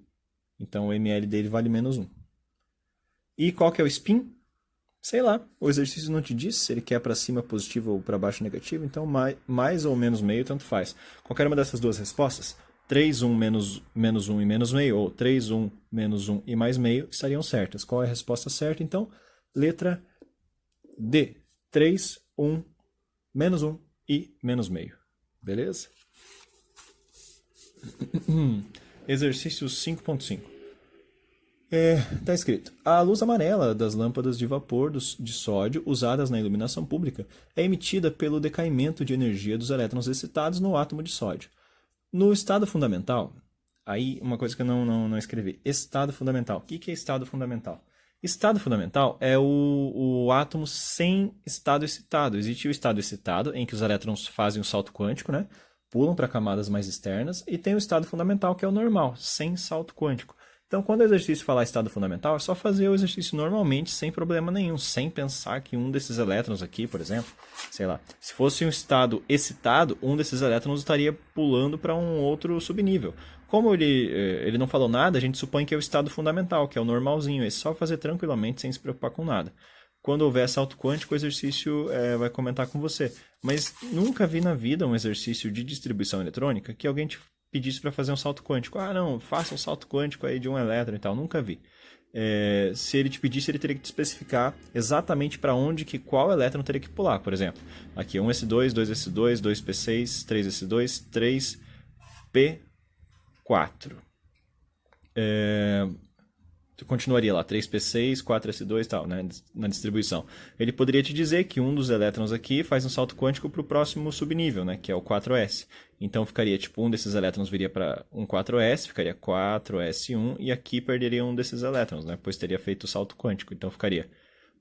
Então o ML dele vale menos 1. E qual que é o spin? Sei lá, o exercício não te diz se ele quer para cima positivo ou para baixo negativo, então mais ou menos meio, tanto faz. Qualquer uma dessas duas respostas, 3, 1, menos 1 e menos meio, ou 3, 1, menos 1 e mais meio, estariam certas. Qual é a resposta certa? Então, letra D, 3, 1, menos 1 e menos meio. Beleza? Exercício 5.5. Está escrito: a luz amarela das lâmpadas de vapor de sódio usadas na iluminação pública é emitida pelo decaimento de energia dos elétrons excitados no átomo de sódio. No estado fundamental, aí uma coisa que eu não escrevi, estado fundamental. O que é estado fundamental? Estado fundamental é o átomo sem estado excitado. Existe o estado excitado, em que os elétrons fazem o salto quântico, né? Pulam para camadas mais externas, e tem o estado fundamental, que é o normal, sem salto quântico. Então, quando o exercício falar estado fundamental, é só fazer o exercício normalmente, sem problema nenhum, sem pensar que um desses elétrons aqui, por exemplo, sei lá, se fosse um estado excitado, um desses elétrons estaria pulando para um outro subnível. Como ele não falou nada, a gente supõe que é o estado fundamental, que é o normalzinho, é só fazer tranquilamente, sem se preocupar com nada. Quando houver salto quântico, o exercício vai comentar com você. Mas nunca vi na vida um exercício de distribuição eletrônica que alguém te pedisse para fazer um salto quântico. Ah, não, faça um salto quântico aí de um elétron e tal. Nunca vi. Se ele te pedisse, ele teria que te especificar exatamente para onde qual elétron teria que pular. Por exemplo, aqui 1s2, 2s2, 2p6, 3s2, 3p4. continuaria lá 3p6, 4s2 e tal, né, na distribuição. Ele poderia te dizer que um dos elétrons aqui faz um salto quântico para o próximo subnível, né, que é o 4s. Então ficaria, tipo, um desses elétrons viria para um 4s, ficaria 4s1, e aqui perderia um desses elétrons, né, pois teria feito o salto quântico. Então ficaria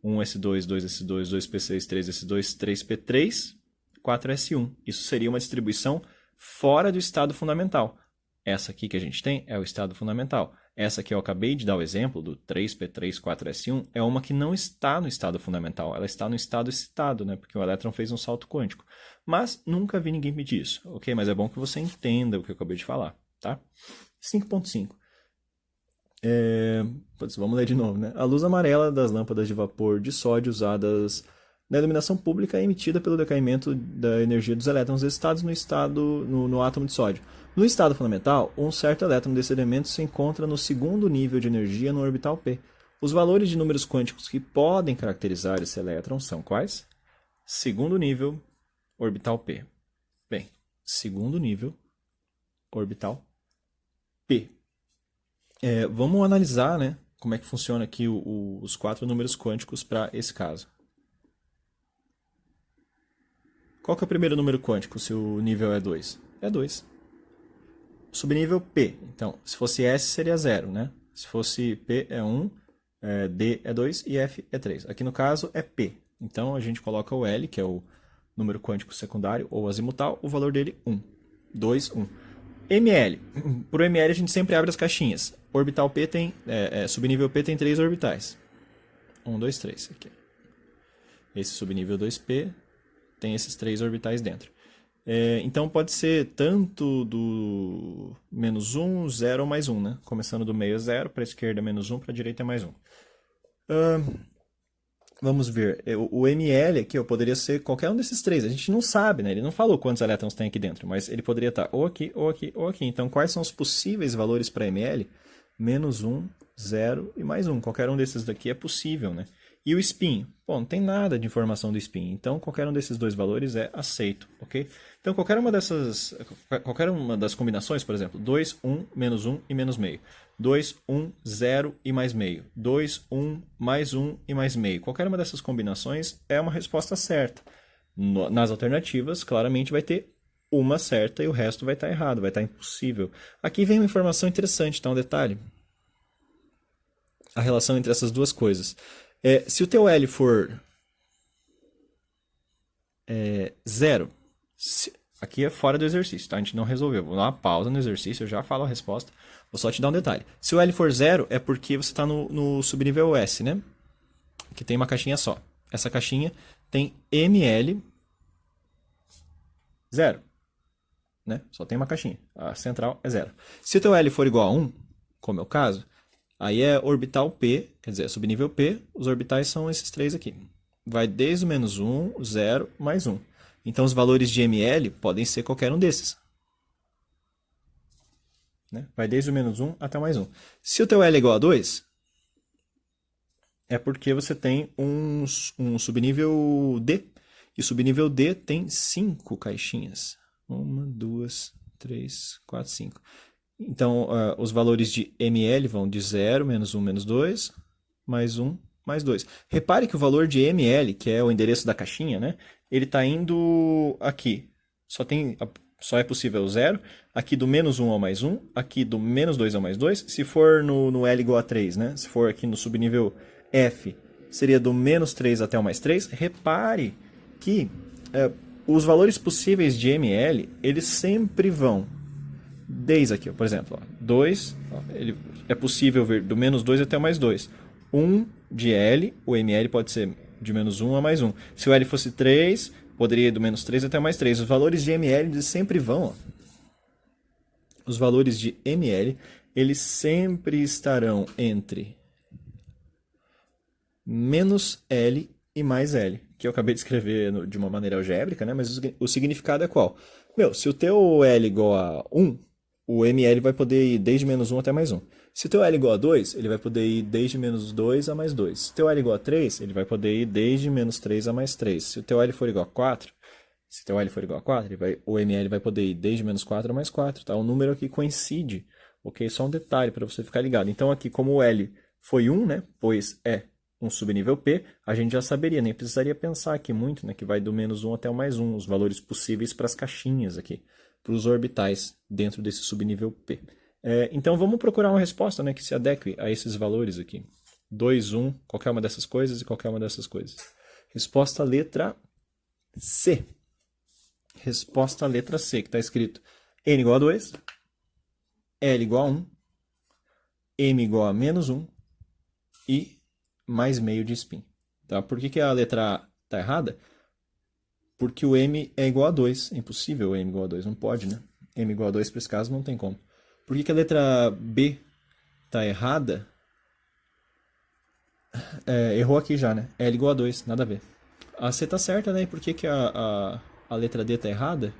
1s2, 2s2, 2p6, 3s2, 3p3, 4s1. Isso seria uma distribuição fora do estado fundamental. Essa aqui que a gente tem é o estado fundamental. Essa que eu acabei de dar o exemplo, do 3p3, 4s1, é uma que não está no estado fundamental. Ela está no estado excitado, né? Porque o elétron fez um salto quântico. Mas nunca vi ninguém pedir isso, ok? Mas é bom que você entenda o que eu acabei de falar, tá? 5.5. Vamos ler de novo, né? A luz amarela das lâmpadas de vapor de sódio usadas na iluminação pública é emitida pelo decaimento da energia dos elétrons excitados no átomo de sódio. No estado fundamental, um certo elétron desse elemento se encontra no segundo nível de energia no orbital p. Os valores de números quânticos que podem caracterizar esse elétron são quais? Segundo nível, orbital p. Bem, segundo nível, orbital p. Vamos analisar, né, como é que funciona aqui os 4 números quânticos para esse caso. Qual que é o primeiro número quântico se o nível é 2? É 2. Subnível P. Então, se fosse S seria 0, né? Se fosse P é 1, D é 2 e F é 3. Aqui no caso é P. Então a gente coloca o L, que é o número quântico secundário ou azimutal, o valor dele 1. 2, 1. ML. Por ML a gente sempre abre as caixinhas. Orbital P tem, subnível P tem 3 orbitais. 1, 2, 3. Aqui. Esse subnível 2P tem esses 3 orbitais dentro. Então pode ser tanto do menos 1, 0 ou mais 1, né? Começando do meio é 0, para a esquerda é menos 1, para a direita é mais 1. Vamos ver. O ML aqui poderia ser qualquer um desses 3. A gente não sabe, né? Ele não falou quantos elétrons tem aqui dentro, mas ele poderia estar ou aqui, ou aqui, ou aqui. Então quais são os possíveis valores para ML? Menos 1, 0 e mais 1. Qualquer um desses daqui é possível, né? E o spin? Bom, não tem nada de informação do spin, então qualquer um desses dois valores é aceito, ok? Então qualquer uma das combinações, por exemplo, 2, 1, menos 1 e menos meio. 2, 1, 0 e mais meio. 2, 1, mais 1 e mais meio. Qualquer uma dessas combinações é uma resposta certa. Nas alternativas, claramente vai ter uma certa e o resto vai estar errado, vai estar impossível. Aqui vem uma informação interessante, tá? Um detalhe. A relação entre essas duas coisas. Se o teu L for 0, aqui é fora do exercício, tá? A gente não resolveu. Vou dar uma pausa no exercício, eu já falo a resposta. Vou só te dar um detalhe. Se o L for 0, é porque você está no subnível S, né? Que tem uma caixinha só. Essa caixinha tem ML 0. Né? Só tem uma caixinha. A central é 0. Se o teu L for igual a 1, como é o caso, aí é orbital P, quer dizer, subnível P, os orbitais são esses 3 aqui. Vai desde o menos 1, 0, mais 1. Então os valores de ML podem ser qualquer um desses. Né? Vai desde o menos 1 até o mais 1. Se o teu L é igual a 2, é porque você tem um subnível D. E o subnível D tem 5 caixinhas. 1, 2, 3, 4, 5. Então, os valores de ML vão de 0, menos 1, menos 2, mais 1, mais 2. Repare que o valor de ML, que é o endereço da caixinha, né, ele está indo aqui. Só é possível o 0. Aqui do menos 1 ao mais 1. Aqui do menos 2 ao mais 2. Se for no L igual a 3, né, se for aqui no subnível F, seria do menos 3 até o mais 3. Repare que os valores possíveis de ML, eles sempre vão desde aqui, por exemplo, 2, é possível ver do menos 2 até o mais 2. 1 de L, o ML pode ser de menos 1 a mais 1. Se o L fosse 3, poderia ir do menos 3 até o mais 3. Os valores de ML eles sempre vão. Os valores de ML eles sempre estarão entre menos L e mais L, que eu acabei de escrever de uma maneira algébrica, né? Mas o significado é qual? Se o teu L igual a 1, o ML vai poder ir desde menos 1 até mais 1. Se o teu L igual a 2, ele vai poder ir desde menos 2 a mais 2. Se o teu L igual a 3, ele vai poder ir desde menos 3 a mais 3. Se o teu L for igual a 4, o ML vai poder ir desde menos 4 a mais 4. Tá? O número aqui coincide, ok? Só um detalhe para você ficar ligado. Então aqui, como o L foi 1, né? Pois é um subnível P, a gente já saberia, nem precisaria pensar aqui muito, né? Que vai do -1 até o +1, os valores possíveis para as caixinhas aqui, para os orbitais dentro desse subnível P. Então vamos procurar uma resposta, né, que se adeque a esses valores aqui. 2, 1, qualquer uma dessas coisas e qualquer uma dessas coisas. Resposta letra C. Resposta letra C, que está escrito n igual a 2, L igual a 1, M igual a -1 e mais meio de spin. Tá? Por que a letra A está errada? Porque o M é igual a 2. É impossível o M igual a 2. Não pode, né? M igual a 2 para esse caso não tem como. Por que a letra B está errada? Errou aqui já, né? L igual a 2. Nada a ver. A C está certa, né? E por que a letra D está errada?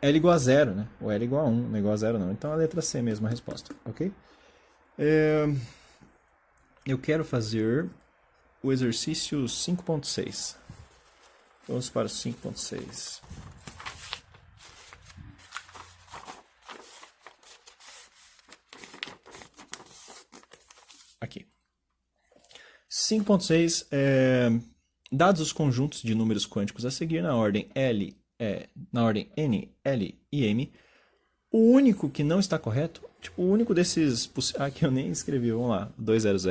L igual a 0, né? O L igual a 1, não é igual a 0 não. Então a letra C mesmo a resposta, ok? Eu quero fazer o exercício 5.6. Vamos para o 5.6. Aqui. 5.6 dados os conjuntos de números quânticos a seguir na ordem N, L e M, o único que não está correto, tipo, o único desses... Aqui eu nem escrevi, vamos lá. 200.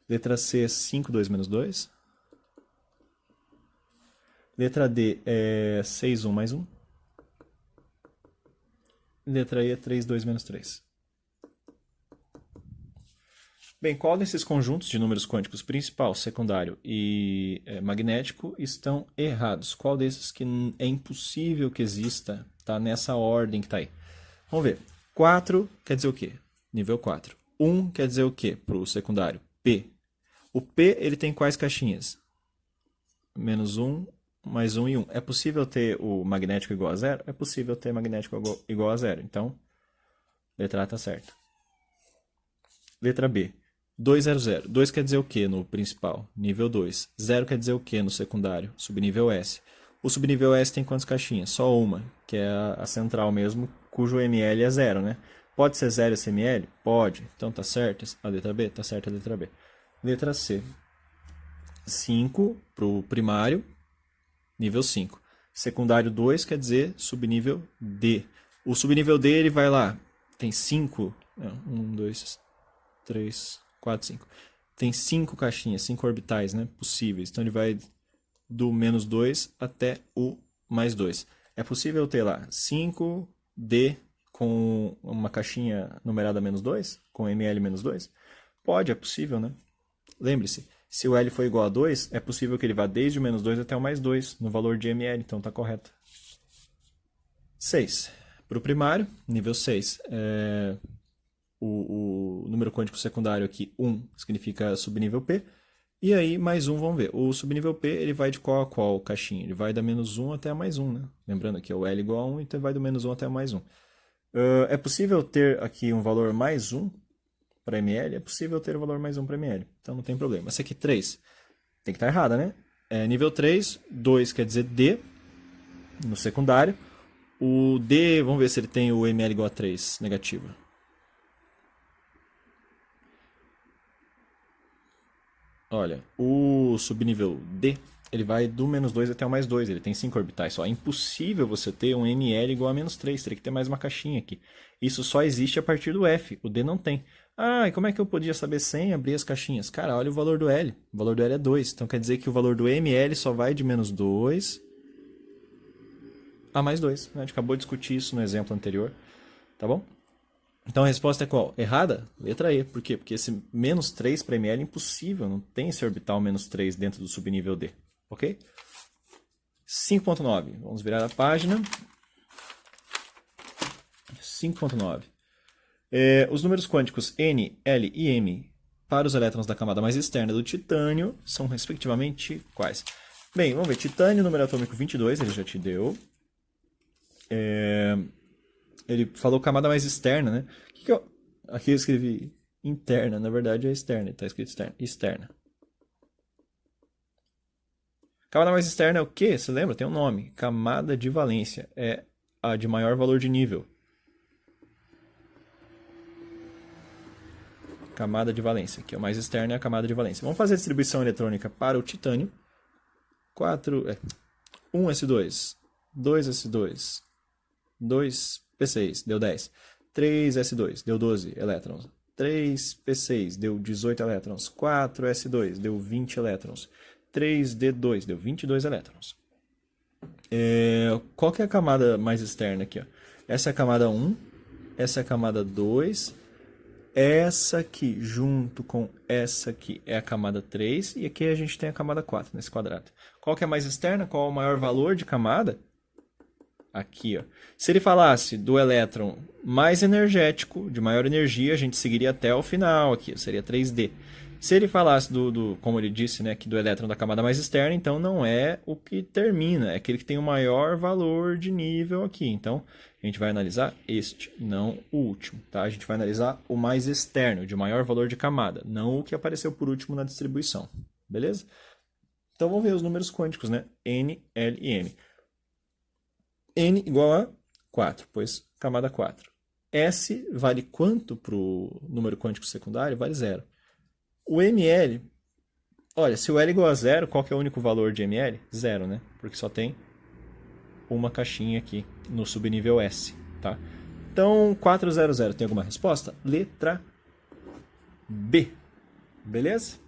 Letra C, 52 menos 2. Letra D é 61 mais 1. Letra E é 32 menos 3. Bem, qual desses conjuntos de números quânticos principal, secundário e magnético estão errados? Qual desses que é impossível que exista, tá nessa ordem que está aí? Vamos ver. 4 quer dizer o quê? Nível 4. 1 quer dizer o quê para o secundário? P. O P ele tem quais caixinhas? -1, mais 1 e 1. É possível ter o magnético igual a 0? É possível ter magnético igual a 0. Então, letra A está certa. Letra B. 200. 2 quer dizer o que no principal? Nível 2. 0 quer dizer o que no secundário? Subnível S. O subnível S tem quantas caixinhas? Só uma, que é a central mesmo, cujo ml é 0, né? Pode ser 0 esse ml? Pode. Então tá certo a letra B? Tá certa a letra B. Letra C. 5 para o primário, nível 5. Secundário 2 quer dizer subnível D. O subnível D ele vai lá, tem 5, 1, 2, 3, 4, 5. Tem 5 caixinhas, 5 orbitais, né, possíveis. Então ele vai do -2 até o +2. É possível ter lá 5D com uma caixinha numerada -2, com ml -2? Pode, é possível, né? Lembre-se, se o L for igual a 2, é possível que ele vá desde o -2 até o +2, no valor de ml, então está correto. 6. Para o primário, nível 6, o número quântico secundário aqui, 1, significa subnível P. E aí, mais 1, vamos ver. O subnível P, ele vai de qual a qual caixinha? Ele vai da -1 até a +1, né? Lembrando que o L igual a 1, então vai do -1 até a +1. É possível ter aqui um valor +1 para ml? É possível ter o valor +1 para ml, então não tem problema. Essa aqui, 3, tem que estar errada, né? Nível 3, 2 quer dizer D, no secundário. O D, vamos ver se ele tem o ml igual a 3, negativo. Olha, o subnível D, ele vai do -2 até o +2, ele tem 5 orbitais só. É impossível você ter um ml igual a -3, teria que ter mais uma caixinha aqui. Isso só existe a partir do F, o D não tem. Ah, e como é que eu podia saber sem abrir as caixinhas? Cara, olha o valor do L. O valor do L é 2, então quer dizer que o valor do ml só vai de -2 a +2. A gente acabou de discutir isso no exemplo anterior, tá bom? Então a resposta é qual? Errada? Letra E. Por quê? Porque esse -3 para ml é impossível. Não tem esse orbital -3 dentro do subnível D. Ok? 5.9. Vamos virar a página. 5.9. Os números quânticos N, L e M para os elétrons da camada mais externa do titânio são respectivamente quais? Bem, vamos ver. Titânio, número atômico 22, ele já te deu. Ele falou camada mais externa, né? Aqui eu escrevi interna, na verdade é externa, está escrito externa. Camada mais externa é o quê? Você lembra? Tem um nome. Camada de valência. É a de maior valor de nível. camada de valência, que é o mais externo, é a camada de valência. Vamos fazer a distribuição eletrônica para o titânio. 1s2, 2s2, 2p6, deu 10. 3s2, deu 12 elétrons. 3p6, deu 18 elétrons. 4s2, deu 20 elétrons. 3d2, deu 22 elétrons. Qual que é a camada mais externa aqui? Ó? Essa é a camada 1, essa é a camada 2, essa aqui junto com essa aqui é a camada 3 e aqui a gente tem a camada 4 nesse quadrado. Qual que é mais externa? Qual é o maior valor de camada? Aqui, ó. Se ele falasse do elétron mais energético, de maior energia, a gente seguiria até o final aqui, seria 3D. Se ele falasse como ele disse, né, que do elétron da camada mais externa, então não é o que termina, é aquele que tem o maior valor de nível aqui. Então, a gente vai analisar este, não o último, tá? A gente vai analisar o mais externo, de maior valor de camada, não o que apareceu por último na distribuição, beleza? Então, vamos ver os números quânticos, né? N, L e M. N igual a 4, pois camada 4. S vale quanto para o número quântico secundário? Vale 0. O ML, olha, se o L igual a 0, qual que é o único valor de ML? 0, né? Porque só tem uma caixinha aqui no subnível S, tá? Então, 400, tem alguma resposta? Letra B, beleza?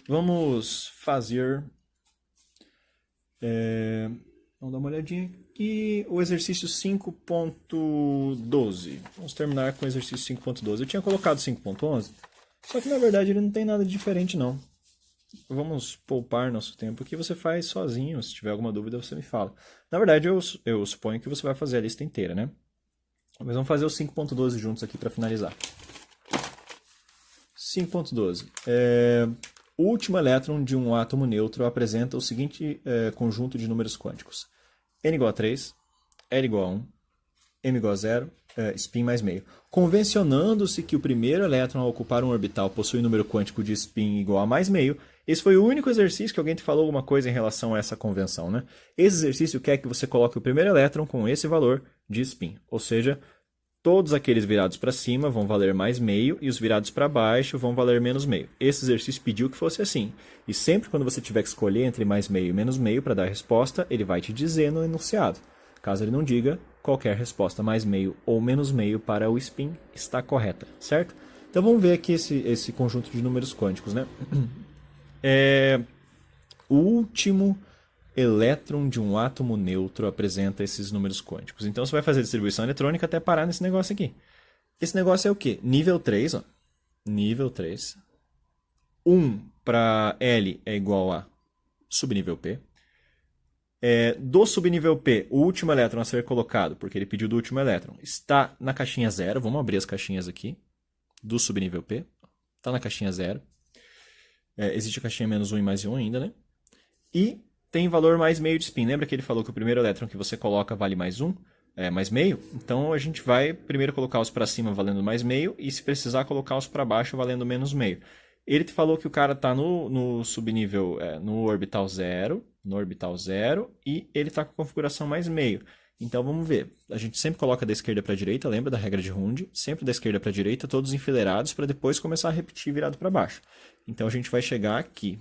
Vamos fazer... Vamos dar uma olhadinha aqui. O exercício 5.12. Vamos terminar com o exercício 5.12. Eu tinha colocado 5.11, só que na verdade ele não tem nada de diferente não. Vamos poupar nosso tempo aqui. Você faz sozinho. Se tiver alguma dúvida, você me fala. Na verdade, eu suponho que você vai fazer a lista inteira, né? Mas vamos fazer o 5.12 juntos aqui para finalizar. 5.12. O último elétron de um átomo neutro apresenta o seguinte conjunto de números quânticos. N igual a 3, L igual a 1, M igual a 0, spin mais meio. Convencionando-se que o primeiro elétron a ocupar um orbital possui número quântico de spin igual a mais meio, esse foi o único exercício que alguém te falou alguma coisa em relação a essa convenção, né? Esse exercício quer que você coloque o primeiro elétron com esse valor de spin, ou seja, todos aqueles virados para cima vão valer mais meio e os virados para baixo vão valer menos meio. Esse exercício pediu que fosse assim. E sempre quando você tiver que escolher entre mais meio e menos meio para dar a resposta, ele vai te dizer no enunciado. Caso ele não diga, qualquer resposta mais meio ou menos meio para o spin está correta, certo? Então vamos ver aqui esse conjunto de números quânticos, né? O último elétron de um átomo neutro apresenta esses números quânticos. Então você vai fazer a distribuição eletrônica até parar nesse negócio aqui. Esse negócio é o quê? Nível 3, ó. Nível 3. 1 para L é igual a subnível P. Do subnível P, o último elétron a ser colocado, porque ele pediu do último elétron, está na caixinha 0. Vamos abrir as caixinhas aqui. Do subnível P. Está na caixinha 0. Existe a caixinha menos 1 e mais 1 ainda, né? E tem valor mais meio de spin. Lembra que ele falou que o primeiro elétron que você coloca vale mais 1? Mais meio? Então a gente vai primeiro colocar os para cima valendo mais meio e se precisar colocar os para baixo valendo menos meio. Ele te falou que o cara está no subnível, no orbital 0, e ele está com a configuração mais meio. Então vamos ver. A gente sempre coloca da esquerda para a direita, lembra da regra de Hund? Sempre da esquerda para a direita, todos enfileirados para depois começar a repetir virado para baixo. Então a gente vai chegar aqui.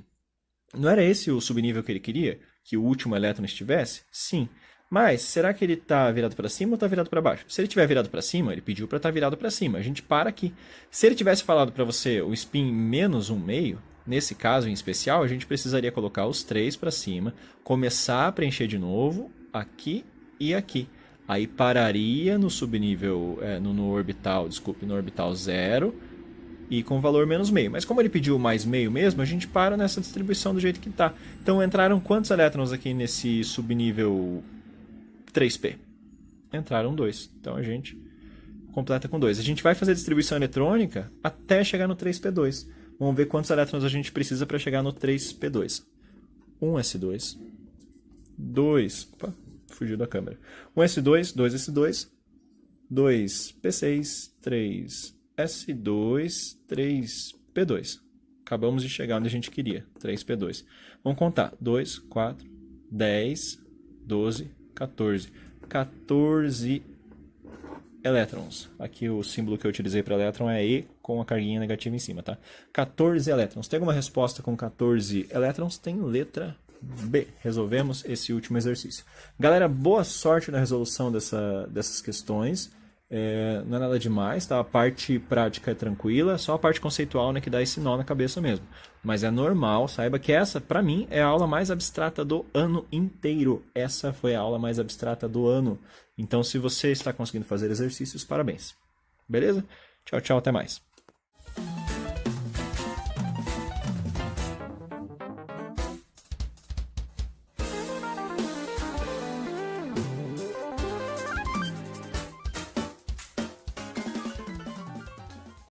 Não era esse o subnível que ele queria? Que o último elétron estivesse? Sim. Mas, será que ele está virado para cima ou está virado para baixo? Se ele estiver virado para cima, ele pediu para estar virado para cima. A gente para aqui. Se ele tivesse falado para você o spin menos 1/2, nesse caso em especial, a gente precisaria colocar os 3 para cima, começar a preencher de novo, aqui e aqui. Aí pararia no subnível, no orbital 0, e com valor menos meio. Mas como ele pediu mais meio mesmo, a gente para nessa distribuição do jeito que está. Então entraram quantos elétrons aqui nesse subnível 3p? Entraram 2. Então a gente completa com 2. A gente vai fazer a distribuição eletrônica até chegar no 3p2. Vamos ver quantos elétrons a gente precisa para chegar no 3p2. 1s2, 2... Opa, fugiu da câmera. 1s2, 2s2, 2p6, 3... S2, 3P2. Acabamos de chegar onde a gente queria, 3P2. Vamos contar. 2, 4, 10, 12, 14. 14 elétrons. Aqui o símbolo que eu utilizei para elétron é E com a carguinha negativa em cima, tá? 14 elétrons. Tem alguma resposta com 14 elétrons? Tem letra B. Resolvemos esse último exercício. Galera, boa sorte na resolução dessas questões. Não é nada demais, tá? A parte prática é tranquila, só a parte conceitual, né, que dá esse nó na cabeça mesmo. Mas é normal, saiba que essa, para mim, é a aula mais abstrata do ano inteiro. Essa foi a aula mais abstrata do ano. Então, se você está conseguindo fazer exercícios, parabéns. Beleza? Tchau, tchau, até mais.